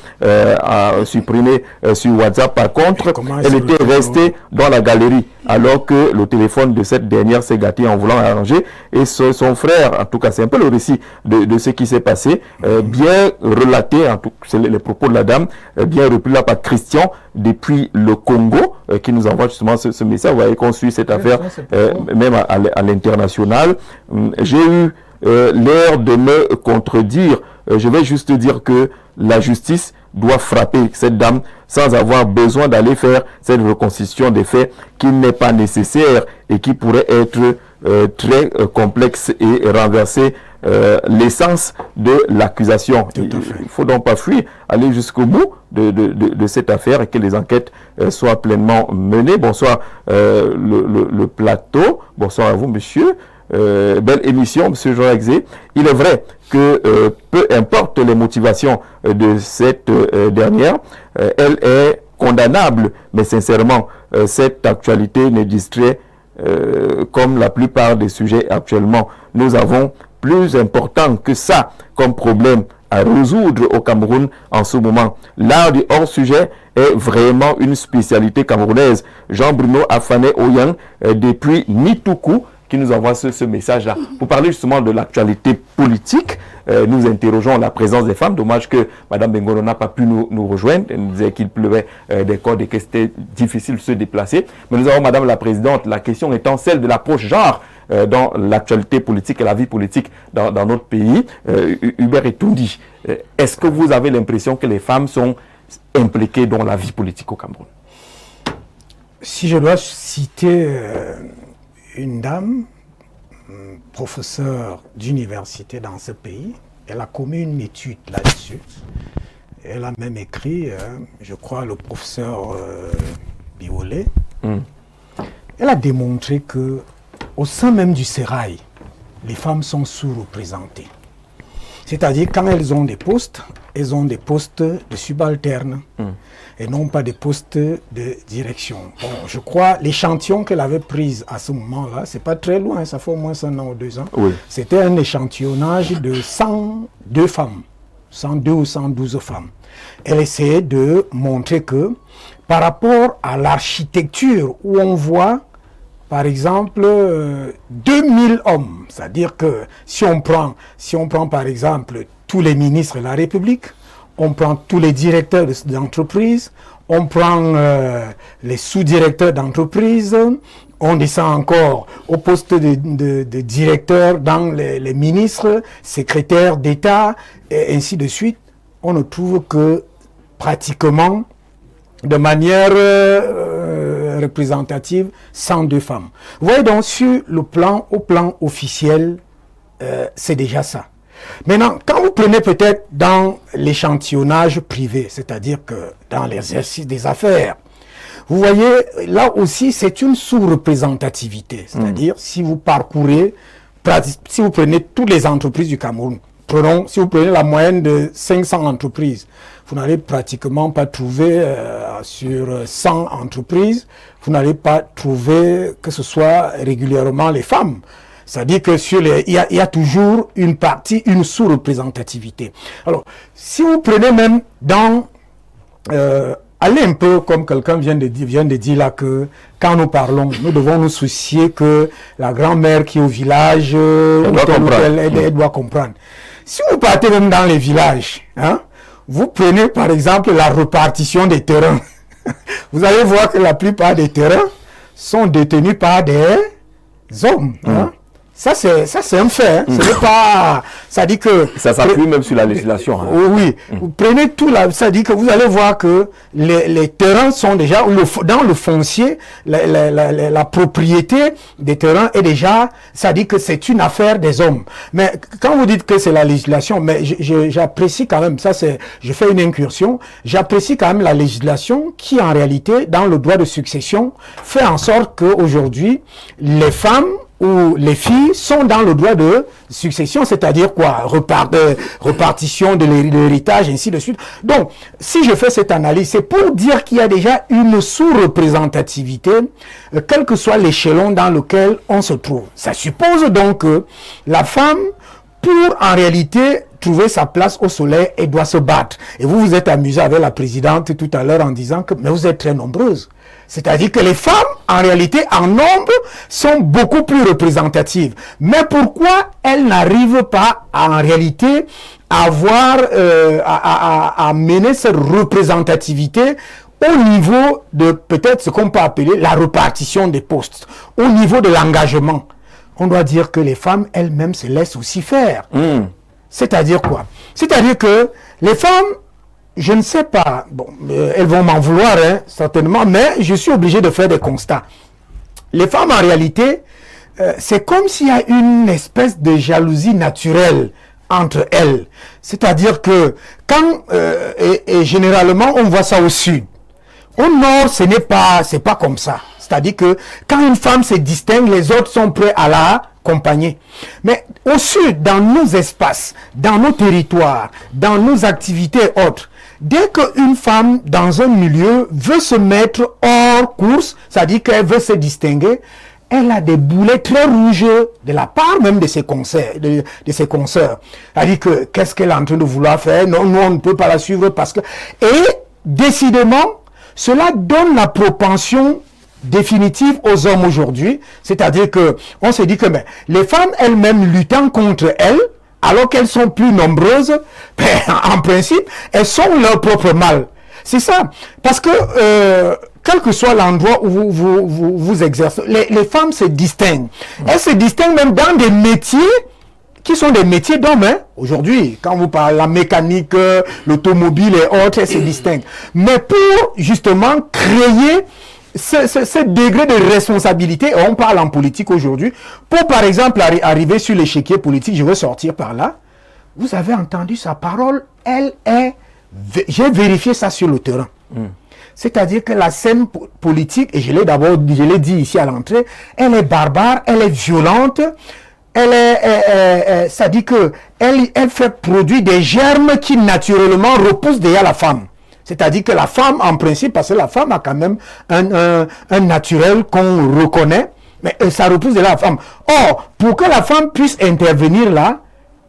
supprimé sur WhatsApp. Par contre, elle était restée dans la galerie alors que le téléphone de cette dernière s'est gâté en voulant arranger. Et son frère, en tout cas, c'est un peu le récit de ce qui s'est passé, bien relaté, en tout c'est les propos de la dame, bien repris là par Christian depuis le Congo, qui nous envoie justement ce message. Vous voyez qu'on suit cette affaire même à l'international. J'ai eu l'air de me contredire. Je vais juste dire que la justice doit frapper cette dame sans avoir besoin d'aller faire cette reconstitution des faits qui n'est pas nécessaire et qui pourrait être très complexe et renverser l'essence de l'accusation. Il ne faut donc pas fuir, aller jusqu'au bout de cette affaire et que les enquêtes soient pleinement menées. Bonsoir le plateau, bonsoir à vous monsieur. Belle émission, monsieur Jean Exé. Il est vrai que peu importe les motivations de cette dernière, elle est condamnable, mais sincèrement, cette actualité ne distrait comme la plupart des sujets actuellement. Nous avons plus important que ça comme problème à résoudre au Cameroun en ce moment. L'art du hors-sujet est vraiment une spécialité camerounaise. Jean-Bruno Afane Oyang, depuis Nitoukou, qui nous envoie ce message-là. Pour parler justement de l'actualité politique, nous interrogeons la présence des femmes. Dommage que Mme Bengono n'a pas pu nous rejoindre. Elle nous disait qu'il pleuvait des cordes et que c'était difficile de se déplacer. Mais nous avons Madame la Présidente, la question étant celle de l'approche genre dans l'actualité politique et la vie politique dans notre pays. Hubert Etoundi, est-ce que vous avez l'impression que les femmes sont impliquées dans la vie politique au Cameroun?
Si je dois citer une dame, professeure d'université dans ce pays, elle a commis une étude là-dessus. Elle a même écrit, je crois, le professeur Biolay. Elle a démontré que au sein même du sérail, les femmes sont sous-représentées. C'est-à-dire quand elles ont des postes de subalternes et non pas des postes de direction. Bon, je crois l'échantillon qu'elle avait pris à ce moment-là, c'est pas très loin, ça fait au moins 1 an ou 2 ans. Oui. C'était un échantillonnage de 102 femmes, 102 ou 112 femmes. Elle essayait de montrer que par rapport à l'architecture où on voit par exemple 2000 hommes, c'est-à-dire que si on prend par exemple tous les ministres de la République, on prend tous les directeurs d'entreprise, on prend les sous-directeurs d'entreprise, on descend encore au poste de directeur dans les ministres, secrétaires d'État, et ainsi de suite. On ne trouve que pratiquement de manière représentative 102 femmes. Vous voyez donc au plan officiel, c'est déjà ça. Maintenant, quand vous prenez peut-être dans l'échantillonnage privé, c'est-à-dire que dans l'exercice des affaires, vous voyez, là aussi, c'est une sous-représentativité. C'est-à-dire, si vous parcourez, si vous prenez toutes les entreprises du Cameroun, si vous prenez la moyenne de 500 entreprises, vous n'allez pratiquement pas trouver sur 100 entreprises, vous n'allez pas trouver que ce soit régulièrement les femmes. C'est-à-dire que il y a toujours une partie, une sous-représentativité. Alors, si vous prenez même dans... allez un peu comme quelqu'un vient de dire là que quand nous parlons, nous devons nous soucier que la grand-mère qui est au village, elle doit comprendre. Si vous partez même dans les villages, vous prenez par exemple la répartition des terrains. Vous allez voir que la plupart des terrains sont détenus par des hommes. Ça c'est un fait. Ce n'est pas. Ça dit que. Ça
s'appuie même sur la législation.
Oui. Vous prenez tout là. Ça dit que vous allez voir que les terrains sont déjà dans le foncier. La propriété des terrains est déjà. Ça dit que c'est une affaire des hommes. Mais quand vous dites que c'est la législation, mais j'apprécie quand même. Je fais une incursion. J'apprécie quand même la législation qui en réalité dans le droit de succession fait en sorte que aujourd'hui les femmes où les filles sont dans le droit de succession, c'est-à-dire quoi, répartition de l'héritage, ainsi de suite. Donc, si je fais cette analyse, c'est pour dire qu'il y a déjà une sous-représentativité, quel que soit l'échelon dans lequel on se trouve. Ça suppose donc que la femme, pour en réalité trouver sa place au soleil, elle doit se battre. Et vous vous êtes amusé avec la présidente tout à l'heure en disant que mais vous êtes très nombreuses. C'est-à-dire que les femmes, en réalité, en nombre, sont beaucoup plus représentatives. Mais pourquoi elles n'arrivent pas, en réalité, à mener cette représentativité au niveau de, peut-être, ce qu'on peut appeler la répartition des postes, au niveau de l'engagement? On doit dire que les femmes elles-mêmes se laissent aussi faire. C'est-à-dire quoi? C'est-à-dire que les femmes je ne sais pas, bon, elles vont m'en vouloir, hein, certainement, mais je suis obligé de faire des constats. Les femmes, en réalité, c'est comme s'il y a une espèce de jalousie naturelle entre elles. C'est-à-dire que quand, et généralement, on voit ça au sud. Au nord, c'est pas comme ça. C'est-à-dire que quand une femme se distingue, les autres sont prêts à la accompagner. Mais au sud, dans nos espaces, dans nos territoires, dans nos activités autres, dès qu'une femme dans un milieu veut se mettre hors course, c'est-à-dire qu'elle veut se distinguer, elle a des boulets très rouges de la part même de ses consoeurs. C'est-à-dire que qu'est-ce qu'elle est en train de vouloir faire? Non, nous on ne peut pas la suivre parce que... Et décidément, cela donne la propension définitive aux hommes aujourd'hui. C'est-à-dire que on se dit que mais, les femmes elles-mêmes luttant contre elles, alors qu'elles sont plus nombreuses, en principe, elles sont leur propre mal. C'est ça. Parce que, quel que soit l'endroit où vous exercez, les femmes se distinguent. Elles se distinguent même dans des métiers qui sont des métiers d'hommes. Hein. Aujourd'hui, quand vous parlez de la mécanique, l'automobile et autres, elles se distinguent. Mais pour, justement, créer ce degré de responsabilité, on parle en politique aujourd'hui, pour par exemple arriver sur l'échiquier politique, je veux sortir par là, vous avez entendu sa parole, j'ai vérifié ça sur le terrain. C'est-à-dire que la scène politique, et je l'ai dit ici à l'entrée, elle est barbare, elle est violente, ça dit que elle fait produire des germes qui naturellement repoussent derrière la femme. C'est-à-dire que la femme, en principe, parce que la femme a quand même un naturel qu'on reconnaît, mais ça repousse de la femme. Or, pour que la femme puisse intervenir là,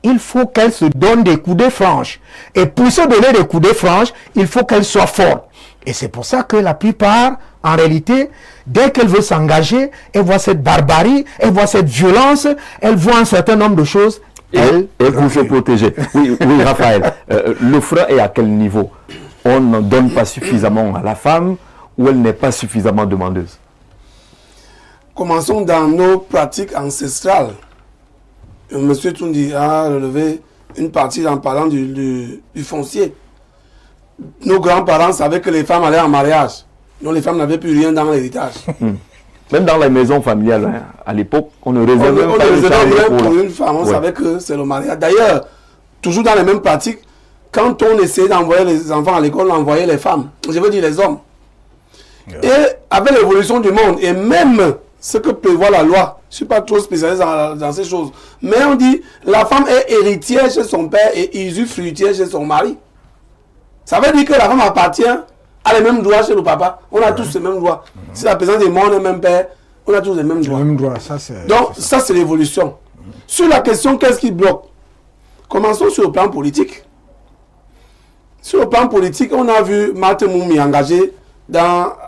il faut qu'elle se donne des coups de franche. Et pour se donner des coups de franche, il faut qu'elle soit forte. Et c'est pour ça que la plupart, en réalité, dès qu'elle veut s'engager, elle voit cette barbarie, elle voit cette violence, elle voit un certain nombre de choses.
Et pour se protéger. Oui, Raphaël, le frein est à quel niveau? On ne donne pas suffisamment à la femme ou elle n'est pas suffisamment demandeuse?
Commençons dans nos pratiques ancestrales. Monsieur Toundi a relevé une partie en parlant du foncier. Nos grands-parents savaient que les femmes allaient en mariage. Donc les femmes n'avaient plus rien dans l'héritage.
Même dans les maisons familiales, hein, à l'époque, on ne réservait pas
rien pour une femme. On savait que c'est le mariage. D'ailleurs, toujours dans les mêmes pratiques, quand on essayait d'envoyer les enfants à l'école, on envoyait les femmes. Je veux dire les hommes. Et avec l'évolution du monde, et même ce que prévoit la loi, je ne suis pas trop spécialiste dans ces choses, mais on dit la femme est héritière chez son père et usufruitière chez son mari. Ça veut dire que la femme appartient à les mêmes droits chez le papa. On a tous les mêmes droits. Si la personne est morte, le même père, on a tous les mêmes droits. Donc ça c'est l'évolution. Sur la question, qu'est-ce qui bloque? Commençons sur le plan politique. Sur le plan politique, on a vu Marthe Moumi engagée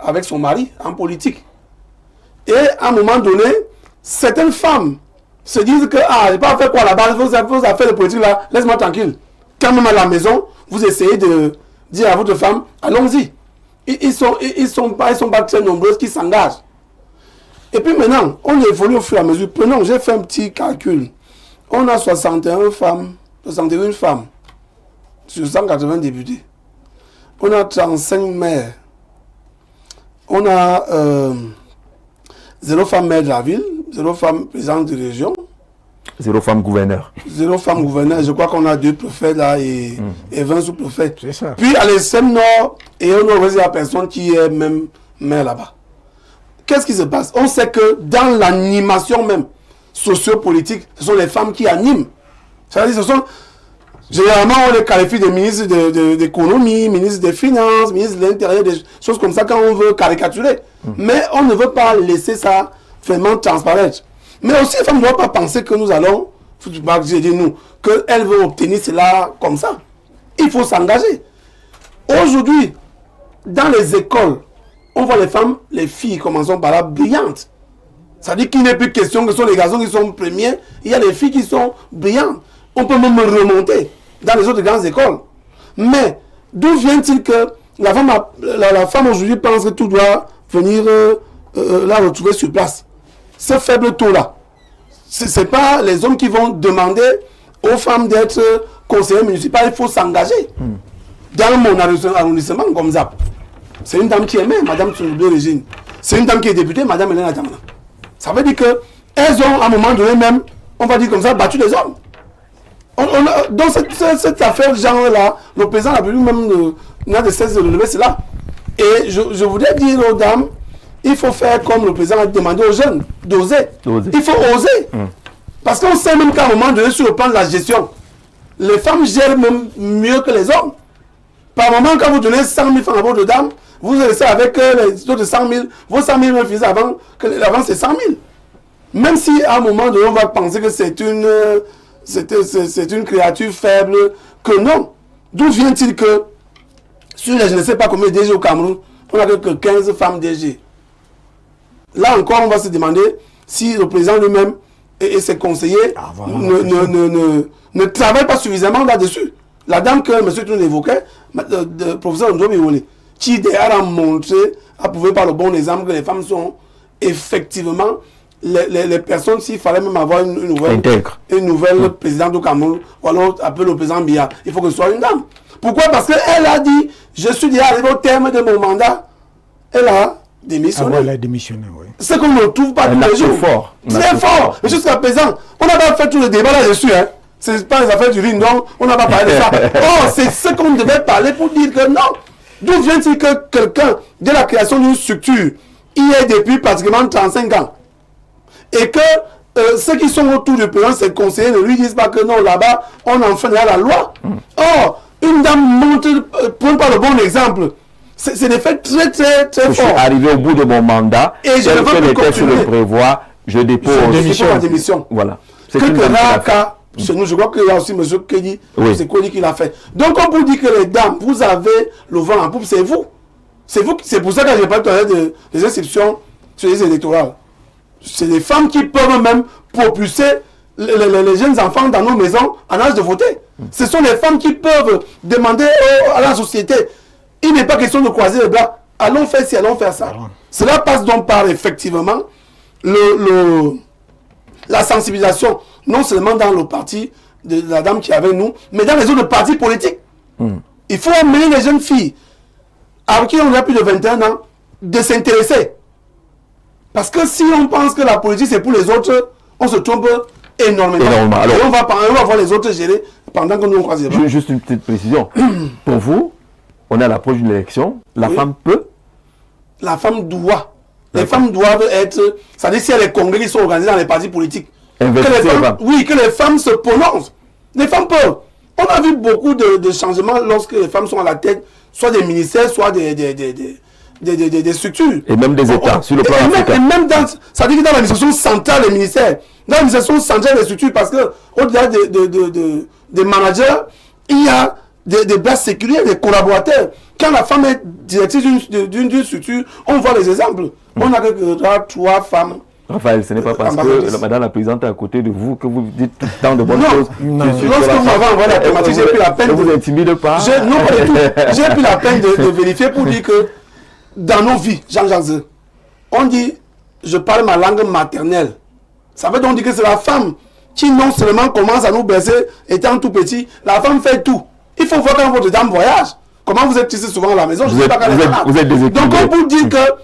avec son mari en politique. Et à un moment donné, certaines femmes se disent que je n'ai pas fait quoi là-bas, vos affaires de politique là, laisse-moi tranquille. Quand même à la maison, vous essayez de dire à votre femme, allons-y. Ils sont pas très nombreuses qui s'engagent. Et puis maintenant, on évolue au fur et à mesure. Prenons, j'ai fait un petit calcul. On a 61 femmes sur 180 députés. On a 35 maires. On a 0 femme maire de la ville, 0 femme présidente de région.
0 femme gouverneur.
0 femme gouverneur. Je crois qu'on a 2 préfets là et 20 sous-préfets.
C'est ça.
Puis à l'extrême nord, et on a la personne qui est même maire là-bas. Qu'est-ce qui se passe? On sait que dans l'animation même sociopolitique, ce sont les femmes qui animent. C'est-à-dire, ce sont généralement on les qualifie de ministres d'économie, ministres des finances, ministres de l'intérieur, des choses comme ça quand on veut caricaturer. Mais on ne veut pas laisser ça vraiment transparaître. Mais aussi, les femmes ne doivent pas penser que nous allons, je dis nous, qu'elles vont obtenir cela comme ça. Il faut s'engager. Aujourd'hui, dans les écoles, on voit les femmes, les filles, commençons par là, brillantes. C'est-à-dire qu'il n'est plus question que ce sont les garçons qui sont premiers, il y a les filles qui sont brillantes. On peut même remonter dans les autres grandes écoles. Mais d'où vient-il que la femme aujourd'hui pense que tout doit venir la retrouver sur place? Ce faible taux-là, ce n'est pas les hommes qui vont demander aux femmes d'être conseillers municipaux, il faut s'engager. dans mon arrondissement comme ça. C'est une dame qui est maire, Madame Tsounoubé Régine. C'est une dame qui est députée, Madame Elena Damana. Ça veut dire qu'elles ont, à un moment donné même, on va dire comme ça, battu les hommes. Dans cette affaire genre-là, le président de la République même n'a de cesse de relever cela. Et je voudrais dire aux dames, il faut faire comme le président a demandé aux jeunes, d'oser. Il faut oser. Parce qu'on sait même qu'à un moment donné, sur le plan de la gestion, les femmes gèrent même mieux que les hommes. Par moment, quand vous donnez 100 000 francs à votre dame, vous restez avec les autres 100 000. Vos 100 000 même faisaient avant c'est 100 000. Même si à un moment donné, on va penser que c'est une créature faible, que non. D'où vient-il que, sur les je ne sais pas combien de DG au Cameroun, on n'a que 15 femmes DG. Là encore, on va se demander si le président lui-même et ses conseillers ne travaillent pas suffisamment là-dessus. La dame que M. Toun évoquait, le professeur Ndomi Wole, qui a montré, a prouvé par le bon exemple que les femmes sont effectivement les personnes, s'il fallait même avoir une nouvelle présidente au Cameroun, ou alors appeler le président Biya, il faut que ce soit une dame. Pourquoi? Parce qu'elle a dit, je suis déjà arrivé au terme de mon mandat. Elle a démissionné.
Elle a démissionné, oui.
C'est qu'on ne trouve pas tous les jours.
Fort.
Très fort. Mais jusqu'à présent, on n'a pas fait tout le débat là-dessus. Hein. Ce n'est pas les affaires du ring, donc on n'a pas parlé de ça. Oh, c'est ce qu'on devait parler pour dire que non. D'où vient-il que quelqu'un, de la création d'une structure, y est depuis pratiquement 35 ans, et que ceux qui sont autour du président, ces conseillers, ne lui disent pas que non, là-bas, on enfreindra la loi. Or, une dame montre, prend pas le bon exemple. C'est des faits très, très, très forts.
Je suis arrivé au bout de mon mandat,
et je ne veux plus continuer.
Le prévoit, je dépose
ma démission.
Voilà.
Quelques rares cas, chez nous, je crois qu'il y a aussi M. Kédi, c'est Kodi qui l'a fait. Donc, on peut dire que les dames, vous avez le vent en poupe, c'est vous. C'est vous, c'est pour ça que je parle des inscriptions sur les électorales. C'est les femmes qui peuvent même propulser les jeunes enfants dans nos maisons en âge de voter. Ce sont les femmes qui peuvent demander à la société. Il n'est pas question de croiser les bras. Allons faire ci, allons faire ça. Cela passe donc par effectivement la sensibilisation, non seulement dans le parti de la dame qui est avec nous, mais dans les autres partis politiques. Il faut amener les jeunes filles, à qui on a plus de 21 ans, de s'intéresser. Parce que si on pense que la politique c'est pour les autres, on se trompe énormément. Alors, on va voir les autres gérer pendant que nous on croise les bras.
Juste une petite précision. Pour vous, on est à l'approche d'une élection, la femme peut? La
femme doit. Les femmes doivent être... C'est-à-dire s'il y a des congrès qui sont organisés dans les partis politiques, que les femmes se prononcent. Les femmes peuvent. On a vu beaucoup de changements lorsque les femmes sont à la tête, soit des ministères, soit des structures.
Et même des États, sur le plan africain.
Et même dans... C'est-à-dire que dans l'administration centrale des ministères, dans l'administration centrale des structures, parce qu'au-delà des managers, il y a des bases séculaires, des collaborateurs. Quand la femme est directrice d'une structure, on voit les exemples. On a que 3 femmes.
Raphaël, ce n'est pas parce que madame la présidente est à côté de vous que vous dites tout le temps de bonnes choses.
Non, lorsque vous m'avez envoyé la thématique, j'ai pris la peine
de... vous intimide pas.
Non, pas du tout. J'ai pris la peine de vérifier pour dire que dans nos vies, Jean-Jacques, on dit, je parle ma langue maternelle. Ça veut donc dire que c'est la femme qui non seulement commence à nous bercer étant tout petit, la femme fait tout. Il faut voir quand votre dame voyage. Comment vous êtes ici souvent à la maison, je ne sais pas quand
vous êtes déséquilibré.
Donc on peut dire que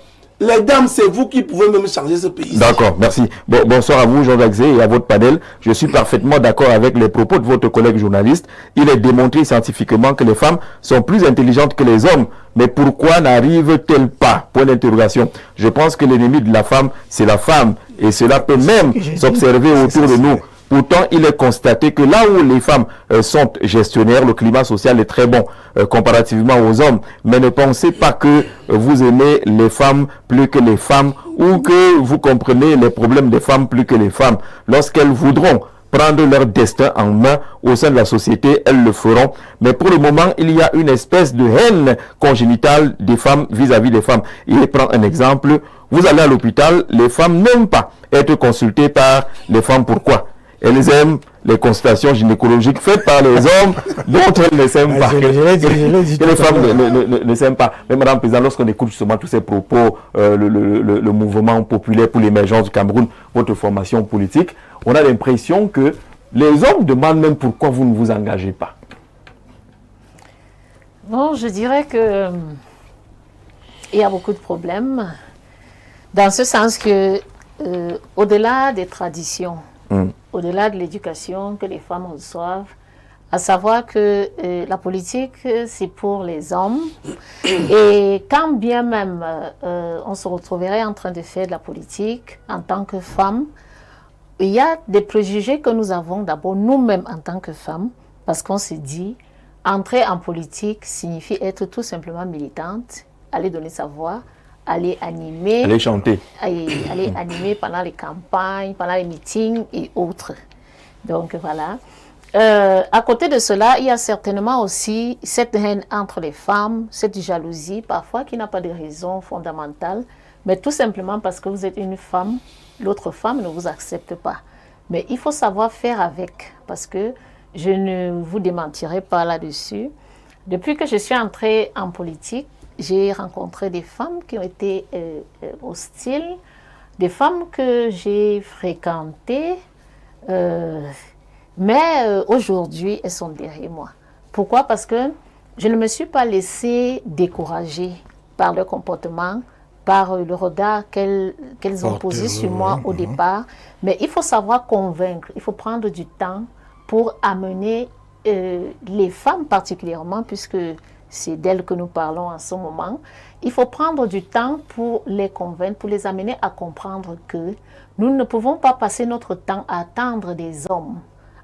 les dames, c'est vous qui pouvez même changer ce pays.
D'accord, merci. Bonsoir à vous, Jean-Jacques Zé, et à votre panel. Je suis parfaitement d'accord avec les propos de votre collègue journaliste. Il est démontré scientifiquement que les femmes sont plus intelligentes que les hommes. Mais pourquoi n'arrivent-elles pas? Point d'interrogation. Je pense que l'ennemi de la femme, c'est la femme. Et cela peut même s'observer autour de nous. Pourtant, il est constaté que là où les femmes sont gestionnaires, le climat social est très bon comparativement aux hommes. Mais ne pensez pas que vous aimez les femmes plus que les femmes ou que vous comprenez les problèmes des femmes plus que les femmes. Lorsqu'elles voudront prendre leur destin en main au sein de la société, elles le feront. Mais pour le moment, il y a une espèce de haine congénitale des femmes vis-à-vis des femmes. Il prend un exemple. Vous allez à l'hôpital, les femmes n'aiment pas être consultées par les femmes. Pourquoi? Elles aiment les consultations gynécologiques faites par les hommes dont elles ne s'aiment pas. Que les femmes ne s'aiment pas. Mais Madame la Présidente, lorsqu'on écoute justement tous ces propos, le mouvement populaire pour l'émergence du Cameroun, votre formation politique, on a l'impression que les hommes demandent même pourquoi vous ne vous engagez pas.
Bon, je dirais que il y a beaucoup de problèmes, dans ce sens que, au-delà des traditions, au-delà de l'éducation que les femmes reçoivent, à savoir que la politique, c'est pour les hommes. Et quand bien même on se retrouverait en train de faire de la politique en tant que femme, il y a des préjugés que nous avons d'abord nous-mêmes en tant que femmes, parce qu'on se dit, entrer en politique signifie être tout simplement militante, aller donner sa voix, aller animer,
Aller chanter.
aller animer pendant les campagnes, pendant les meetings et autres. Donc voilà. À côté de cela, il y a certainement aussi cette haine entre les femmes, cette jalousie parfois qui n'a pas de raison fondamentale, mais tout simplement parce que vous êtes une femme, l'autre femme ne vous accepte pas. Mais il faut savoir faire avec, parce que je ne vous démentirai pas là-dessus. Depuis que je suis entrée en politique, j'ai rencontré des femmes qui ont été hostiles, des femmes que j'ai fréquentées, mais aujourd'hui, elles sont derrière moi. Pourquoi? Parce que je ne me suis pas laissée décourager par leur comportement, par le regard qu'elles ont posé sur moi au départ. Mais il faut savoir convaincre, il faut prendre du temps pour amener les femmes particulièrement, puisque c'est d'elles que nous parlons en ce moment. Il faut prendre du temps pour les convaincre, pour les amener à comprendre que nous ne pouvons pas passer notre temps à attendre des hommes,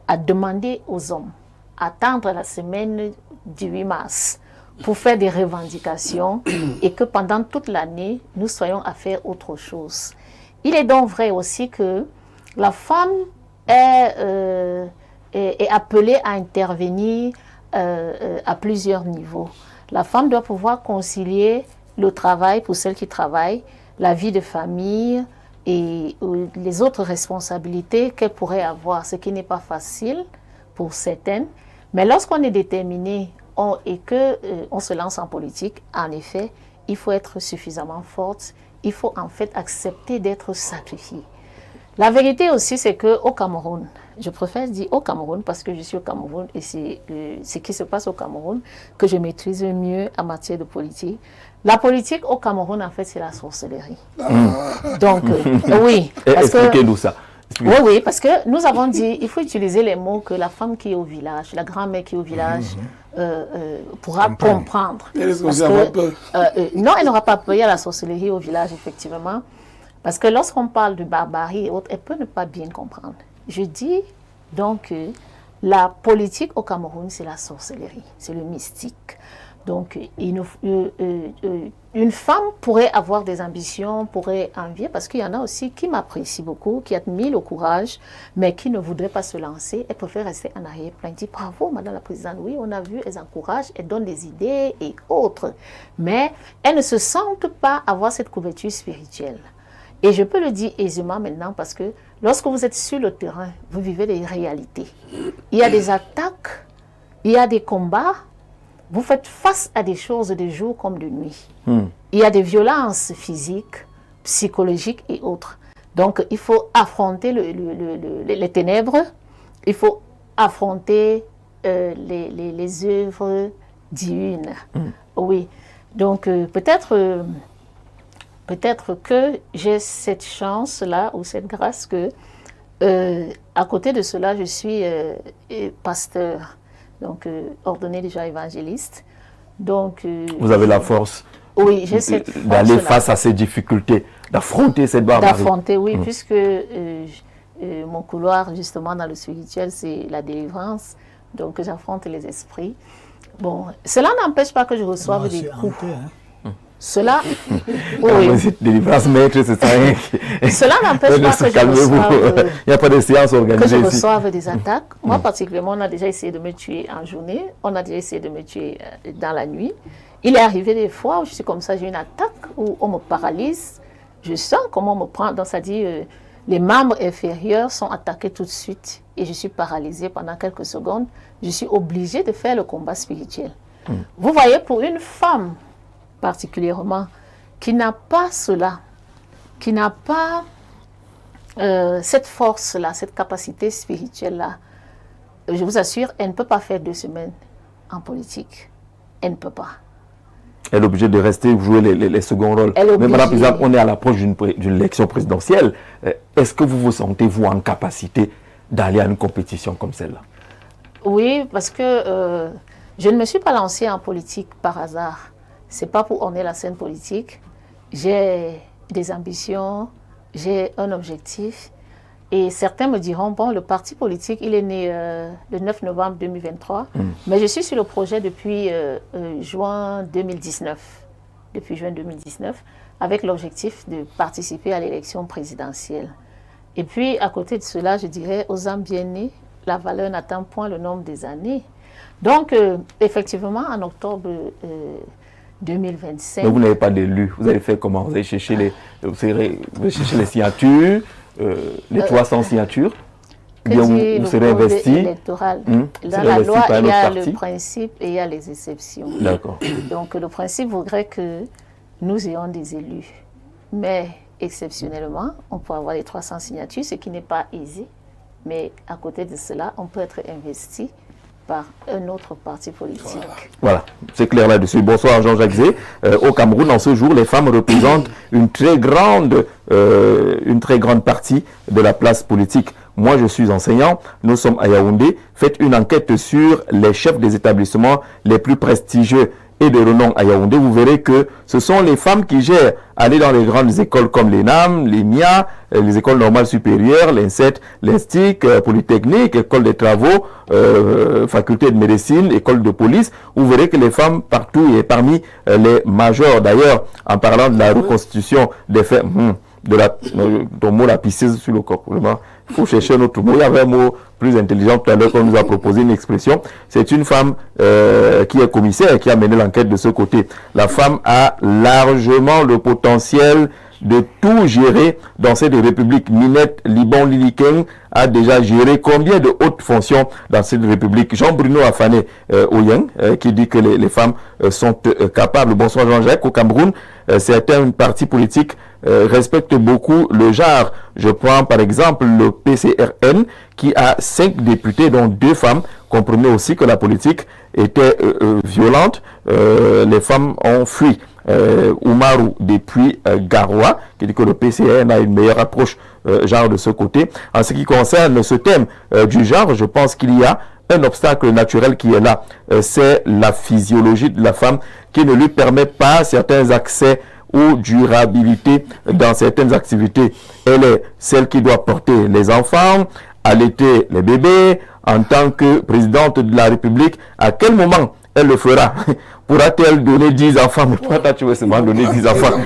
à demander aux hommes, attendre la semaine du 8 mars pour faire des revendications et que pendant toute l'année, nous soyons à faire autre chose. Il est donc vrai aussi que la femme est appelée à intervenir à plusieurs niveaux. La femme doit pouvoir concilier le travail pour celles qui travaillent, la vie de famille et les autres responsabilités qu'elle pourrait avoir, ce qui n'est pas facile pour certaines. Mais lorsqu'on est déterminé et qu'on se lance en politique, en effet, il faut être suffisamment forte, il faut en fait accepter d'être sacrifiée. La vérité aussi, c'est qu'au Cameroun, je préfère dire au Cameroun parce que je suis au Cameroun et c'est ce qui se passe au Cameroun que je maîtrise mieux en matière de politique. La politique au Cameroun, en fait, c'est la sorcellerie. Donc, oui.
Expliquez-nous ça.
Oui, parce que nous avons dit, il faut utiliser les mots que la femme qui est au village, la grand-mère qui est au village, pourra comprendre. Non, elle n'aura pas peur. Il y a la sorcellerie au village, effectivement. Parce que lorsqu'on parle de barbarie et autres, elle peut ne pas bien comprendre. Je dis donc que la politique au Cameroun, c'est la sorcellerie, c'est le mystique. Donc, une femme pourrait avoir des ambitions, pourrait envier, parce qu'il y en a aussi qui m'apprécient beaucoup, qui admirent le courage, mais qui ne voudraient pas se lancer. Elles préfèrent rester en arrière-plan. Ils disent bravo, Madame la Présidente, oui, on a vu, elles encouragent, elles donnent des idées et autres. Mais elles ne se sentent pas avoir cette couverture spirituelle. Et je peux le dire aisément maintenant parce que lorsque vous êtes sur le terrain, vous vivez des réalités. Il y a des attaques, il y a des combats, vous faites face à des choses de jour comme de nuit. Il y a des violences physiques, psychologiques et autres. Donc il faut affronter les ténèbres, il faut affronter les œuvres divines. Oui, donc peut-être que j'ai cette chance-là ou cette grâce que, à côté de cela, je suis pasteur, donc ordonné déjà évangéliste. Donc,
vous avez la force d'aller face à ces difficultés, d'affronter cette barbarie.
D'affronter, oui, puisque mon couloir, justement, dans le spirituel, c'est la délivrance. Donc, j'affronte les esprits. Bon, cela n'empêche pas que je reçoive des coups. Cela,
oui.
Cela n'empêche pas que
il n'y a pas de séance organisée
je reçoive des attaques. Moi, particulièrement, on a déjà essayé de me tuer en journée. On a déjà essayé de me tuer dans la nuit. Il est arrivé des fois où je suis comme ça, j'ai une attaque, où on me paralyse. Je sens comment on me prend. Donc, ça dit, les membres inférieurs sont attaqués tout de suite. Et je suis paralysée pendant quelques secondes. Je suis obligée de faire le combat spirituel. Vous voyez, pour une femme, particulièrement, qui n'a pas cela, qui n'a pas cette force-là, cette capacité spirituelle-là, je vous assure, elle ne peut pas faire 2 semaines en politique. elle ne peut pas.
Elle est obligée de rester jouer les seconds rôles. Mais Madame la Présidente, on est à l'approche d'une élection présidentielle. Est-ce que vous vous sentez, vous, en capacité d'aller à une compétition comme celle-là?
Oui, parce que je ne me suis pas lancée en politique par hasard. C'est pas pour orner la scène politique. J'ai des ambitions, j'ai un objectif. Et certains me diront, bon, le parti politique, il est né le 9 novembre 2023, mais je suis sur le projet depuis juin 2019. Depuis juin 2019, avec l'objectif de participer à l'élection présidentielle. Et puis, à côté de cela, je dirais, aux âmes bien nées, la valeur n'atteint point le nombre des années. Donc, effectivement, en octobre 2025...
Mais vous n'avez pas d'élu. Vous allez faire comment? Vous allez chercher les signatures, les 300 signatures? Bien, vous serez investi
électoral. Dans la loi, il y a le principe et il y a les exceptions.
D'accord.
Donc, le principe voudrait que nous ayons des élus. Mais, exceptionnellement, on peut avoir les 300 signatures, ce qui n'est pas aisé. Mais à côté de cela, on peut être investi par un autre parti politique.
Voilà, c'est clair là-dessus. Bonsoir Jean-Jacques Zé. Au Cameroun, en ce jour, les femmes représentent une très grande partie de la place politique. Moi, je suis enseignant, nous sommes à Yaoundé. Faites une enquête sur les chefs des établissements les plus prestigieux et de renom à Yaoundé. Vous verrez que ce sont les femmes qui gèrent. Aller dans les grandes écoles comme l'ENAM, l'ENIA, les écoles normales supérieures, l'INSET, l'INSTIC, Polytechnique, école des travaux, faculté de médecine, école de police. Vous verrez que les femmes partout et parmi les majors. D'ailleurs, en parlant de la reconstitution des faits, ton mot la piscise sur le corps. Il faut chercher un autre mot. Il y avait un mot plus intelligent tout à l'heure qu'on nous a proposé une expression. C'est une femme qui est commissaire et qui a mené l'enquête de ce côté. La femme a largement le potentiel de tout gérer dans cette république. Minette Liban Liliken a déjà géré combien de hautes fonctions dans cette république? Jean-Bruno Afané Oyen qui dit que les femmes sont capables. Bonsoir Jean-Jacques. Au Cameroun, certains partis politiques respectent beaucoup le genre. Je prends par exemple le PCRN qui a 5 députés dont 2 femmes. Comprenez aussi que la politique était violente. Les femmes ont fui. Oumarou depuis Garoua qui dit que le PCRN a une meilleure approche genre de ce côté. En ce qui concerne ce thème du genre, je pense qu'il y a un obstacle naturel qui est là. C'est la physiologie de la femme qui ne lui permet pas certains accès ou durabilité dans certaines activités. Elle est celle qui doit porter les enfants, allaiter les bébés. En tant que présidente de la République, à quel moment elle le fera? Pourra-t-elle donner 10 enfants? Mais pourquoi tu veux seulement donner 10 enfants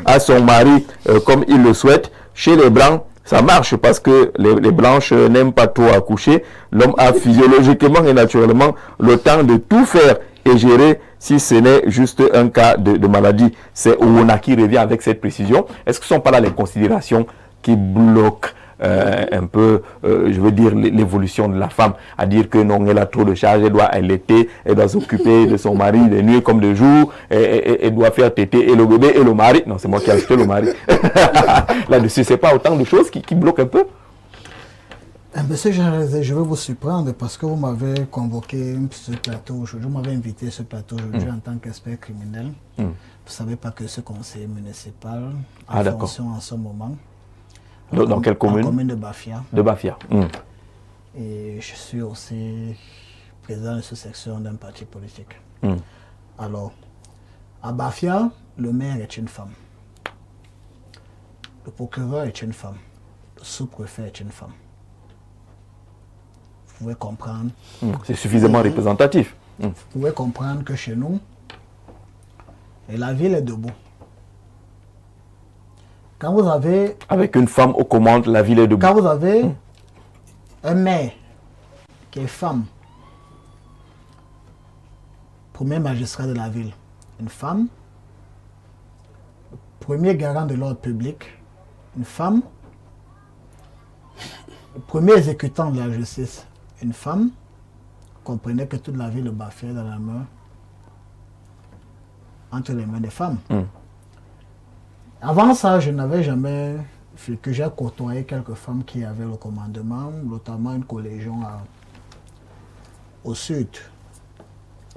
à son mari comme il le souhaite? Chez les Blancs, ça marche parce que les Blanches n'aiment pas trop accoucher. L'homme a physiologiquement et naturellement le temps de tout faire et gérer si ce n'est juste un cas de maladie. C'est Ouna qui revient avec cette précision. Est-ce que ce ne sont pas là les considérations qui bloquent un peu, je veux dire, l'évolution de la femme, à dire que non, elle a trop de charges, elle doit allaiter, elle doit s'occuper de son mari de nuit comme de jour, elle doit faire téter et le bébé et le mari. Non, c'est moi qui ai acheté le mari. Là-dessus, c'est pas autant de choses qui bloquent un peu?
Monsieur Jean, je vais vous surprendre parce que vous m'avez convoqué ce plateau aujourd'hui, vous m'avez invité à ce plateau aujourd'hui en tant qu'expert criminel. Vous ne savez pas que ce conseiller municipal en fonction en ce moment.
Dans quelle commune?
La commune de Bafia.
De Bafia.
Et je suis aussi président de cette section d'un parti politique. Alors, à Bafia, le maire est une femme. Le procureur est une femme. Le sous-préfet est une femme. Vous pouvez comprendre.
C'est suffisamment représentatif.
Vous pouvez comprendre que chez nous, et la ville est debout. Quand vous avez...
Avec une femme aux commandes, la ville est debout.
Quand vous avez un maire qui est femme, premier magistrat de la ville, une femme, le premier garant de l'ordre public, une femme, le premier exécutant de la justice, une femme, comprenez que toute la ville de Bafia est dans la main, entre les mains des femmes. Avant ça, je n'avais jamais fait que j'ai côtoyé quelques femmes qui avaient le commandement, notamment une collégion au sud.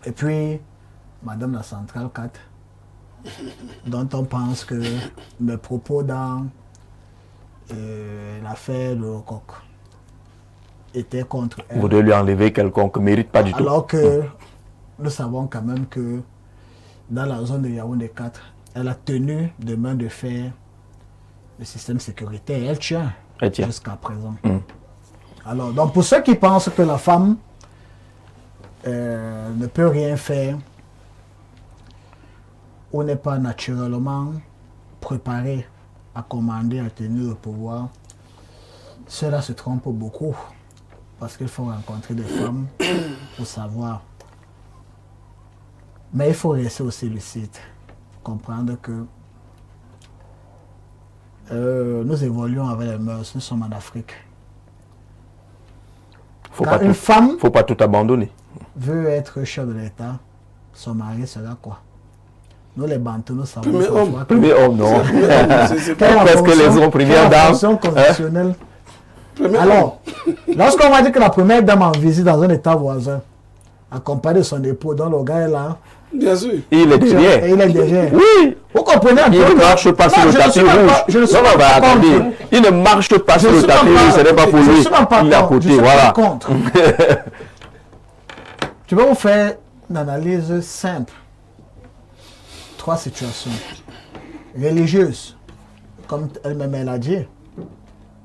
Et puis, Madame la Centrale 4, dont on pense que mes propos dans l'affaire de Lecoq étaient contre elle.
Vous devez lui enlever quelconque mérite, pas du tout.
Alors que nous savons quand même que dans la zone de Yaoundé 4, elle a tenu de main de fer le système sécuritaire. Elle tient jusqu'à présent. Alors, donc pour ceux qui pensent que la femme ne peut rien faire ou n'est pas naturellement préparée à commander, à tenir le pouvoir, cela se trompe beaucoup. Parce qu'il faut rencontrer des femmes pour savoir. Mais il faut rester aussi lucide. Comprendre que nous évoluons avec les mœurs, nous sommes en Afrique. Une femme
faut pas tout abandonner.
Veut être chef de l'État, son mari sera quoi? Nous les Bantous, nous savons.
Premier homme, non.
Parce que les hommes premières dames. Conventionnelle. Alors, lorsqu'on va dire que la première dame en visite dans un État voisin, accompagnée de son époux, dont le gars est là.
Bien sûr.
Il est derrière.
Il est derrière.
Oui.
Vous comprenez un peu?
Il ne marche pas sur le tapis rouge. Il ne marche pas sur le tapis rouge. Ce n'est pas pour lui. Il est à côté. Voilà.
Je vais vous faire une analyse simple. 3 situations. Religieuses, comme elle-même elle a dit.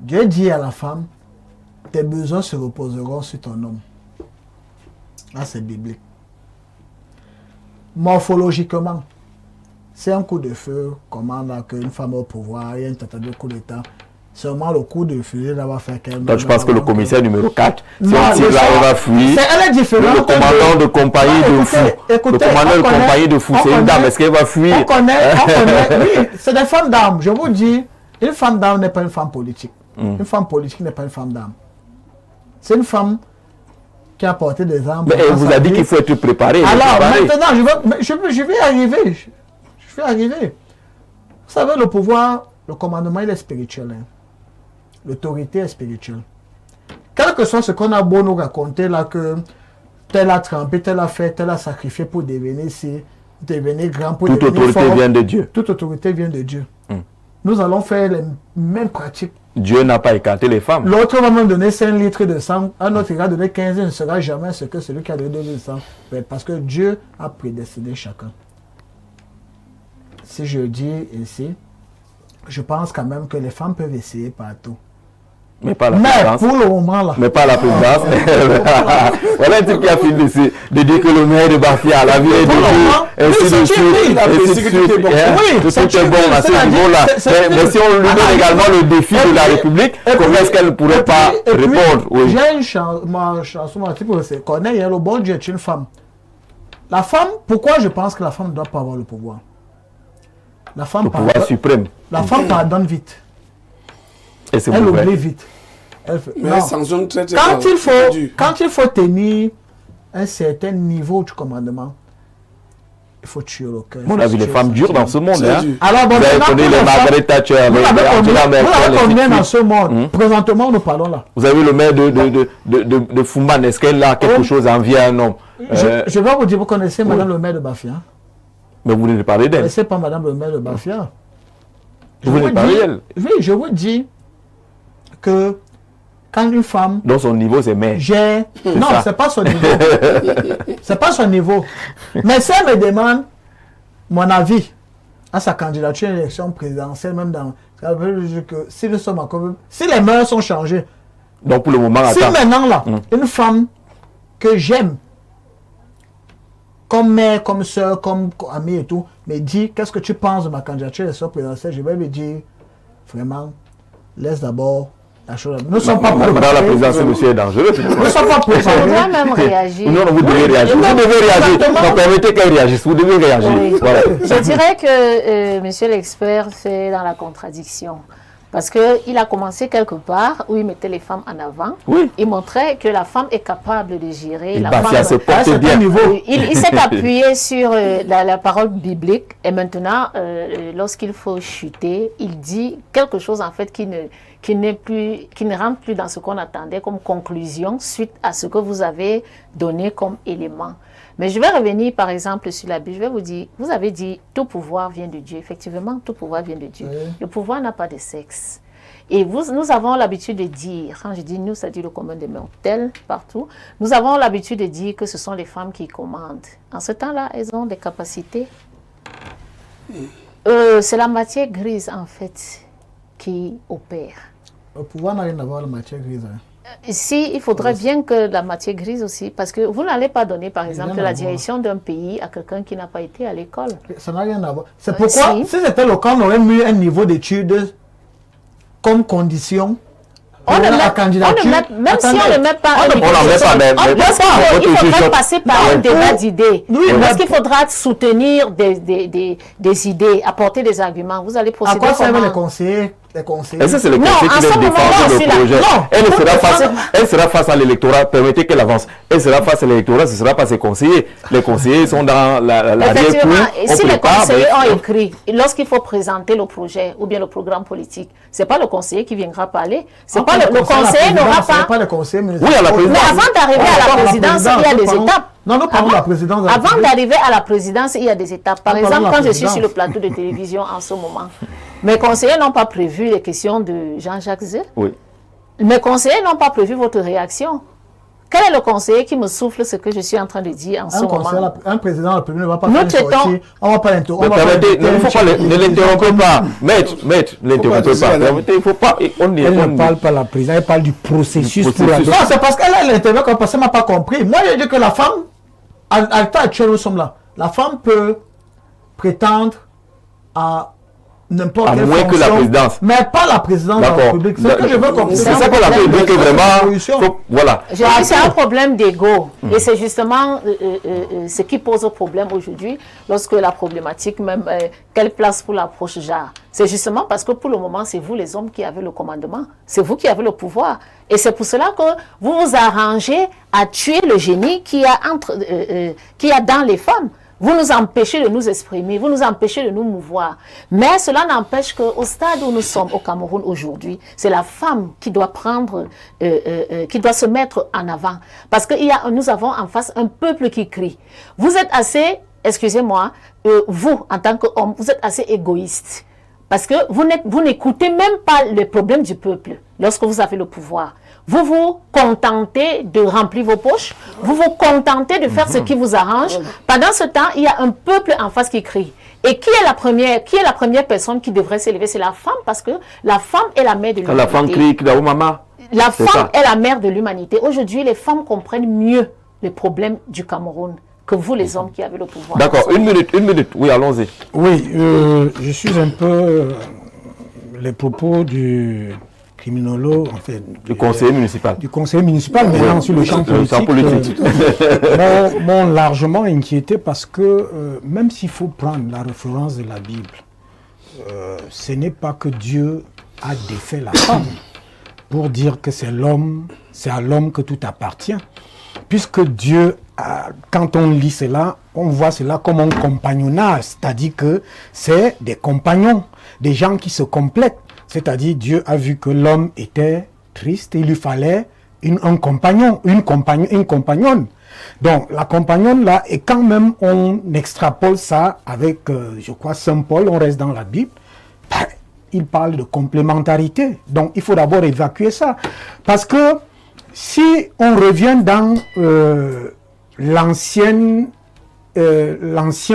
Dieu dit à la femme, tes besoins se reposeront sur ton homme. Là, c'est biblique. Morphologiquement, c'est un coup de feu, comment là, qu'une femme au pouvoir, il y a une tentative de coup d'État. Seulement le coup de fusil là va faire qu'elle...
Donc je pense que le commissaire numéro 4, si on tire là, elle va fuir.
Elle est différente.
Le commandant de compagnie de fou. Le commandant de compagnie de fou, c'est une dame. Est-ce qu'elle va fuir?
On connaît, oui, c'est des femmes d'armes. Je vous dis, une femme d'armes n'est pas une femme politique. Une femme politique n'est pas une femme d'armes. C'est une femme qui a porté des armes.
Mais elle vous a dit qu'il faut être préparé.
Alors maintenant, je vais arriver. Je vais arriver. Vous savez, le pouvoir, le commandement, il est spirituel. Hein. L'autorité est spirituelle. Quel que soit ce qu'on a beau nous raconter là, que tel a trempé, tel a fait, tel a sacrifié pour devenir ici, devenir grand, pour
toute
devenir
autorité vient de Dieu.
Toute autorité vient de Dieu. Nous allons faire les mêmes pratiques.
Dieu n'a pas écarté les femmes.
L'autre va me donner 5 litres de sang, un autre il va donner 15, il ne sera jamais ce que celui qui a donné 2 litres de sang. Mais parce que Dieu a prédestiné chacun. Si je dis ici, je pense quand même que les femmes peuvent essayer partout.
Mais pas la présidence.
Pour le moment là.
Mais pas la présidence. Voilà un type qui a fini de dire que le maire de Bafia, la vie est de Dieu, ainsi de suite. Oui, tout est bon à ce niveau-là. Mais si on lui donne également le défi de la République, comment est-ce qu'elle ne pourrait pas répondre?
J'ai une chanson, c'est Corneille, le bon Dieu est une femme. La femme, pourquoi je pense que la femme ne doit pas avoir le pouvoir? La femme
le pouvoir suprême.
La femme pardonne vite.
Elle
oublie vite.
Mais elle sanctionne très
quand il faut tenir un certain niveau du commandement, il faut tuer le cœur.
On a vu les femmes dures dans ce monde. Hein?
Alors, bon,
vous avez connu les Margaret Thatcher.
Vous avez combien dans ce monde? Présentement, nous parlons là.
Vous avez le maire de Fumban. Est-ce qu'elle a quelque chose à envier à un homme?
Je vais vous dire, vous connaissez madame le maire de Bafia?
Mais vous venez de parler d'elle.
Mais c'est pas madame le maire de Bafia.
Vous venez de parler d'elle?
Oui, je vous dis que quand une femme...
Donc son niveau c'est maire.
Non, c'est pas son niveau. C'est pas son niveau. Mais si elle me demande mon avis à sa candidature à l'élection présidentielle, même dans... Ça veut dire que si nous sommes encore... Si les mœurs sont changées...
Donc pour le moment,
si maintenant là, une femme que j'aime, comme mère, comme soeur, comme amie et tout, me dit qu'est-ce que tu penses de ma candidature à l'élection présidentielle, je vais lui dire vraiment, laisse d'abord la chose. Nous ne sommes pas pour
la présidence, monsieur est dangereux.
Nous ne sommes pas pour ça.
On doit même réagir.
Non, vous devez réagir. Vous devez réagir. Donc permettez qu'elle réagisse. Vous devez réagir.
Oui.
Voilà.
Je dirais que monsieur l'expert, c'est dans la contradiction. Parce qu'il a commencé quelque part où il mettait les femmes en avant.
Oui.
Il montrait que la femme est capable de gérer.
Et
la femme
se porte bien.
Il s'est appuyé sur la parole biblique. Et maintenant, lorsqu'il faut chuter, il dit quelque chose en fait qui ne rentre plus dans ce qu'on attendait comme conclusion suite à ce que vous avez donné comme élément. Mais je vais revenir, par exemple, sur la Bible. Je vais vous dire, vous avez dit, tout pouvoir vient de Dieu. Effectivement, tout pouvoir vient de Dieu.
Oui.
Le pouvoir n'a pas de sexe. Et nous avons l'habitude de dire, quand je dis nous, ça dit le commun des mortels partout, nous avons l'habitude de dire que ce sont les femmes qui commandent. En ce temps-là, elles ont des capacités. C'est la matière grise, en fait, qui opère.
Le pouvoir n'a rien à voir avec la matière grise. Hein.
Ici, il faudrait bien que la matière grise aussi, parce que vous n'allez pas donner, par exemple,
rien à
la
voir.
direction d'un pays à quelqu'un qui n'a pas été à l'école.
Ça n'a rien à voir. C'est pourquoi,
Si.
si c'était le cas, on aurait mis un niveau d'études comme condition.
On ne
pour la
met,
candidature.
même si on ne met pas un
on
niveau
n'en met
de-
pas, mais
il
votre
faudrait
juge-
passer par
Ouais.
un débat d'idées.
Oui,
Parce
mais-
qu'il faudra soutenir des idées, apporter des arguments. Vous allez
À
procéder
quoi servent
comment?
les conseillers? Les conseillers.
Et ça, c'est le
Non,
conseil
en
qui
ce
va
moment-là,
défendre
aussi,
le
là,
projet.
non.
Elle sera face à l'électorat. Permettez qu'elle avance. Elle sera face à l'électorat, ce sera pas ses conseillers. Les conseillers sont dans l'arrière-cour.
Effectivement, et
On
si les
prépare,
conseillers
mais-
ont écrit, lorsqu'il faut présenter le projet ou bien le programme politique, c'est pas le conseiller qui viendra parler. C'est pas le conseiller n'aura pas.
le conseiller municipal.
Oui, à la
Mais
présidence.
avant d'arriver à la présidence, il y a des étapes.
Non, nous parlons de la présidence. de la
Avant
République.
d'arriver à la présidence, il y a des étapes. Par
Nous parlons
exemple,
de la
quand je suis
présidence.
sur le plateau de télévision en ce moment, mes conseillers n'ont pas prévu les questions de Jean-Jacques Zé.
Oui.
Mes conseillers n'ont pas prévu votre réaction. Quel est le conseiller qui me souffle ce que je suis en train de dire en ce moment?
Un président de la République ne va pas
Nous
faire une
traitons-
sortie. On va pas l'interrompre.
Mais permettez, il ne faut pas, ne l'interrompez pas. Maître, l'interrompez pas. Permettez, il faut pas. On y est.
Elle
on
ne
y est.
parle pas de la présidence, elle parle du processus,
Du
pour
processus.
la
Non, c'est parce qu'elle a l'interview parce qu'elle m'a pas compris. Moi, je dis que la femme, à l'état actuel, nous sommes là. La femme peut prétendre à n'importe
À
quelle
moins que la
fonction,
présidence.
mais pas la présidence de la
D'accord.
République. C'est ce que je veux comprendre.
C'est ça qu'on appelle dire que vraiment. Voilà.
Je dis, c'est un problème d'ego. Et c'est justement ce qui pose problème aujourd'hui, lorsque la problématique, même, quelle place pour l'approche genre. C'est justement parce que pour le moment, c'est vous les hommes qui avez le commandement. C'est vous qui avez le pouvoir. Et c'est pour cela que vous vous arrangez à tuer le génie qu'il y a dans les femmes. Vous nous empêchez de nous exprimer, vous nous empêchez de nous mouvoir. Mais cela n'empêche qu'au stade où nous sommes au Cameroun aujourd'hui, c'est la femme qui doit prendre, qui doit se mettre en avant. Parce que nous avons en face un peuple qui crie. Vous êtes assez, excusez-moi, vous, en tant qu'homme, vous êtes assez égoïste. Parce que vous n'écoutez même pas les problèmes du peuple lorsque vous avez le pouvoir. Vous vous contentez de remplir vos poches, vous vous contentez de faire ce qui vous arrange. Pendant ce temps, il y a un peuple en face qui crie. Et qui est la première personne qui devrait s'élever? C'est la femme, parce que la femme est la mère de
Quand
l'humanité.
la femme crie, Kidao Mama.
La
C'est
femme
ça.
est la mère de l'humanité. Aujourd'hui, les femmes comprennent mieux les problèmes du Cameroun que vous, les hommes qui avez le pouvoir.
D'accord, une minute. Oui, allons-y.
Oui, je suis un peu les propos du criminologue, en fait,
Le conseiller municipal.
du conseiller municipal, maintenant sur le champ
Le champ
politique,
politique.
m'ont largement inquiété parce que même s'il faut prendre la référence de la Bible, ce n'est pas que Dieu a défait la femme pour dire que c'est à l'homme que tout appartient. Puisque Dieu, quand on lit cela, on voit cela comme un compagnonnage, c'est-à-dire que c'est des compagnons, des gens qui se complètent. C'est-à-dire Dieu a vu que l'homme était triste et il lui fallait un compagnon, une compagnonne. Donc la compagnonne là, et quand même on extrapole ça avec, je crois, Saint Paul, on reste dans la Bible, ben, il parle de complémentarité. Donc il faut d'abord évacuer ça. Parce que si on revient dans l'ancien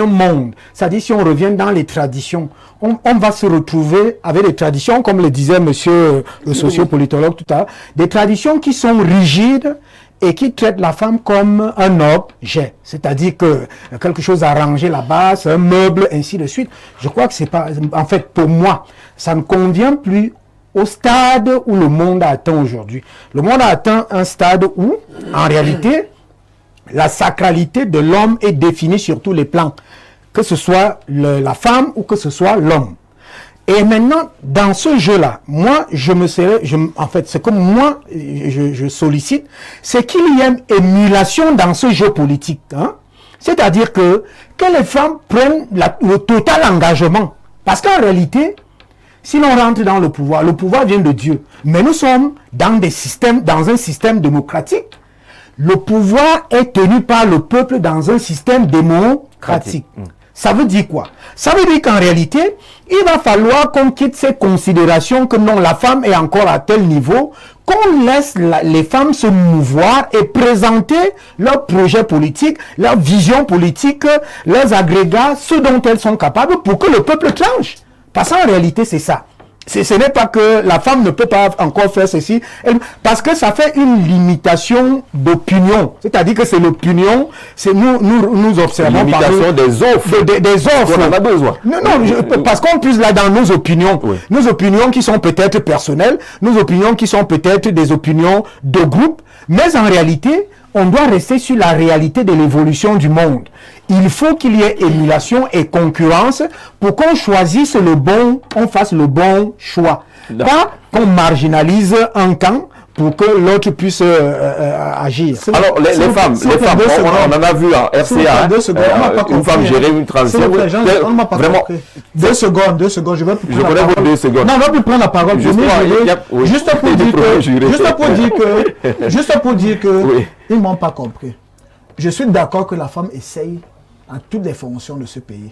monde, c'est-à-dire si on revient dans les traditions, on va se retrouver avec des traditions, comme le disait monsieur le sociopolitologue tout à l'heure, des traditions qui sont rigides et qui traitent la femme comme un objet, c'est-à-dire que quelque chose à ranger là-bas, c'est un meuble, ainsi de suite. Je crois que c'est pas, en fait, pour moi, ça ne convient plus au stade où le monde a atteint aujourd'hui. Le monde a atteint un stade où, en réalité, la sacralité de l'homme est définie sur tous les plans, que ce soit la femme ou que ce soit l'homme. Et maintenant, dans ce jeu-là, moi, en fait, c'est comme moi, je sollicite, c'est qu'il y ait une émulation dans ce jeu politique. Hein? C'est-à-dire que les femmes prennent le total engagement. Parce qu'en réalité, si l'on rentre dans le pouvoir vient de Dieu. Mais nous sommes dans un système démocratique.
le pouvoir est tenu par le peuple dans un système démocratique. Ça veut dire quoi? Ça veut dire qu'en réalité, il va falloir qu'on quitte ces considérations que non, la femme est encore à tel niveau, qu'on laisse les femmes se mouvoir et présenter leurs projets politiques, leurs visions politiques, leurs agrégats, ce dont elles sont capables pour que le peuple tranche. Parce qu'en réalité, c'est ça. Ce n'est pas que la femme ne peut pas encore faire ceci, parce que ça fait une limitation d'opinion. C'est-à-dire que c'est l'opinion, c'est nous observons.
Limitation des offres.
Des offres.
On en a besoin.
Non, parce qu'on puise là dans nos opinions. Oui. Nos opinions qui sont peut-être personnelles, nos opinions qui sont peut-être des opinions de groupe, mais en réalité, on doit rester sur la réalité de l'évolution du monde. Il faut qu'il y ait émulation et concurrence pour qu'on choisisse le bon, on fasse le bon choix. Pas qu'on marginalise un camp pour que l'autre puisse agir.
Alors, les femmes, on en a vu en RCA, une femme gérer une transition.
On ne m'a pas compris. 2 secondes, je vais plus prendre
la parole. 2 secondes.
Non, on va plus prendre la parole. Juste pour dire que
oui.
Ils ne m'ont pas compris. Je suis d'accord que la femme essaye à toutes les fonctions de ce pays.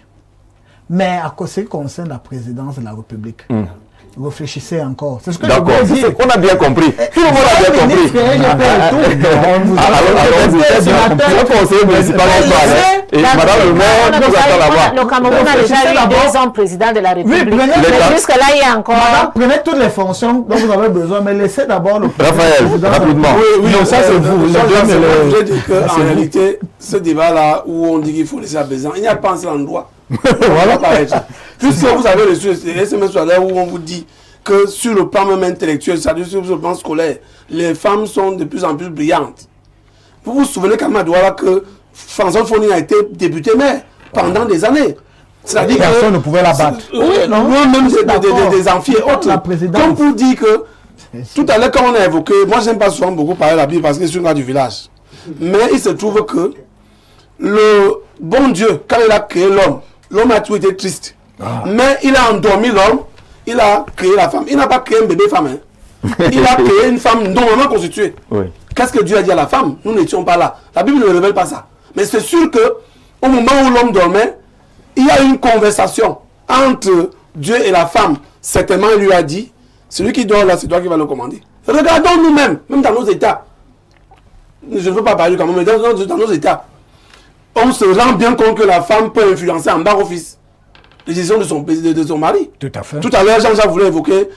Mais à ce qui concerne la présidence de la République, réfléchissez encore. C'est ce que je veux dire.
On a bien compris. Tout le monde a bien compris. Madame le maire, nous attendons la voix.
Le Cameroun a déjà eu 2 ans président de la République.
Oui,
mais jusque-là, il y a encore...
Madame, prenez toutes les fonctions dont vous avez besoin, mais laissez d'abord le
Raphaël, rapidement.
Oui,
non, ça c'est vous.
Je dis qu'en réalité, ce débat-là où on dit qu'il faut laisser à besoin, il n'y a pas un seul endroit. Voilà, pareil. Puisque vous avez reçu les SMS où on vous dit que sur le plan même intellectuel, c'est-à-dire sur le plan scolaire, les femmes sont de plus en plus brillantes. Vous vous souvenez quand même à Douala que François Fournier a été député maire pendant des années.
C'est-à-dire que personne ne pouvait la battre.
Oui, même des amphis et autres. Comme pour dire que tout à l'heure quand on a évoqué, moi j'aime pas souvent beaucoup parler de la Bible parce que je suis un gars du village. Mais il se trouve que le bon Dieu, quand il a créé l'homme, l'homme a toujours été triste. Mais il a endormi l'homme, il a créé la femme. Il n'a pas créé un bébé femme. Il a créé une femme normalement constituée. Oui. Qu'est-ce que Dieu a dit à la femme? Nous n'étions pas là. La Bible ne révèle pas ça. Mais c'est sûr que au moment où l'homme dormait, il y a une conversation entre Dieu et la femme. Certainement, il lui a dit, celui qui dort là, c'est toi qui vas le commander. Regardons nous-mêmes, même dans nos états. Je ne veux pas parler quand même, mais dans nos états. On se rend bien compte que la femme peut influencer en bas office les décisions de son mari.
Tout à fait.
Tout à l'heure, Jean-Jacques voulait évoquer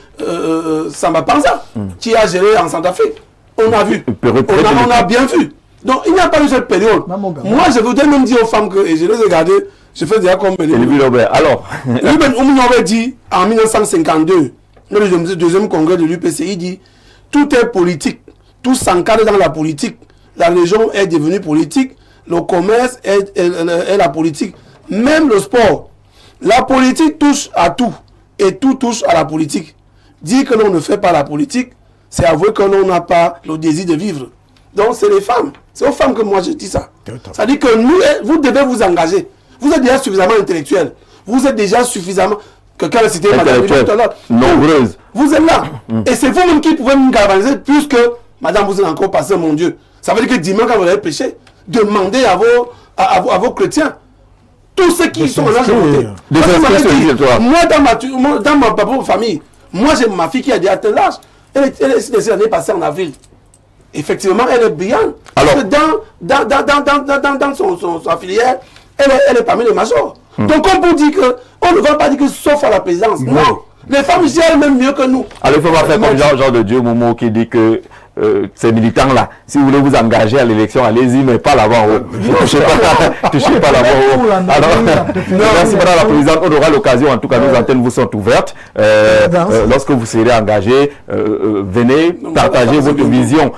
Samba Panza, qui a géré en Centrafrique. On a vu. On a bien vu. Donc, il n'y a pas eu cette période. Moi, je voudrais même dire aux femmes que, et je les ai regardées, je fais déjà comme...
Alors,
on avait dit, en 1952, le deuxième congrès de l'UPC, il dit, tout est politique. Tout s'encadre dans la politique. La religion est devenue politique. Le commerce est la politique. Même le sport. La politique touche à tout. Et tout touche à la politique. Dire que l'on ne fait pas la politique, c'est avouer que l'on n'a pas le désir de vivre. Donc c'est les femmes. C'est aux femmes que moi je dis ça. C'est-à-dire que vous devez vous engager. Vous êtes déjà suffisamment intellectuel. Vous êtes déjà suffisamment... Quelqu'un a cité Madame tout à l'heure.
Nombreuse.
Vous êtes là. Et c'est vous-même qui pouvez me galvaniser puisque Madame vous êtes encore passé, mon Dieu. Ça veut dire que dimanche, quand vous allez prêcher, demandez à vos chrétiens, tous ceux qui sont là, moi, dans ma propre famille, moi j'ai ma fille qui a déjà atteint l'âge. Elle est décédée l'année passée en avril. Effectivement, elle est brillante. Alors, dans sa filière, elle est parmi les majors. Donc on peut dire qu'on ne va pas dire que sauf à la présidence. Non. Les femmes gèrent même mieux que nous.
Alors il faut pas faire comme Jean de Dieu Momo qui dit que ces militants-là, si vous voulez vous engager à l'élection, allez-y, mais pas là-bas. Touchez pas là-bas. Alors, merci Madame la Présidente. On aura l'occasion, en tout cas, nos antennes vous sont ouvertes. Lorsque vous serez engagé, venez partager votre vision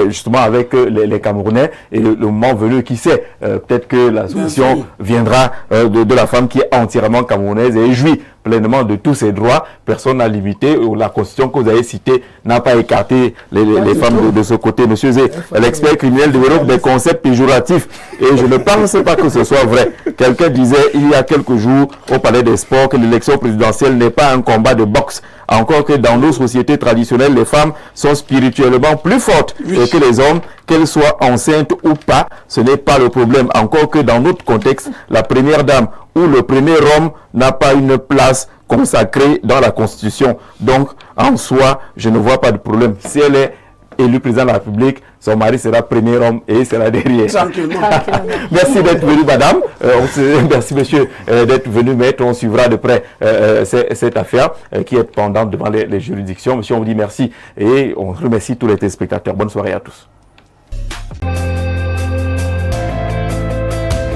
justement avec les Camerounais. Et le moment venu, qui sait, peut-être que la solution viendra de la femme qui est entièrement camerounaise et jouit pleinement de tous ses droits. Personne n'a limité. La constitution que vous avez citée n'a pas écarté les femmes de ce côté. monsieur Zé, l'expert criminel développe des concepts péjoratifs et je ne pense pas que ce soit vrai. Quelqu'un disait il y a quelques jours au Palais des Sports que l'élection présidentielle n'est pas un combat de boxe. Encore que dans nos sociétés traditionnelles, les femmes sont spirituellement plus fortes que les hommes, qu'elles soient enceintes ou pas, ce n'est pas le problème. Encore que dans notre contexte, la première dame ou le premier homme n'a pas une place consacrée dans la Constitution. Donc, en soi, je ne vois pas de problème. Si elle est élue président de la République, son mari sera premier homme et il sera derrière.
Tranquillement.
Merci d'être venu, madame. Merci, monsieur, d'être venu, maître. On suivra de près cette affaire qui est pendante devant les juridictions. Monsieur, on vous dit merci et on remercie tous les téléspectateurs. Bonne soirée à tous.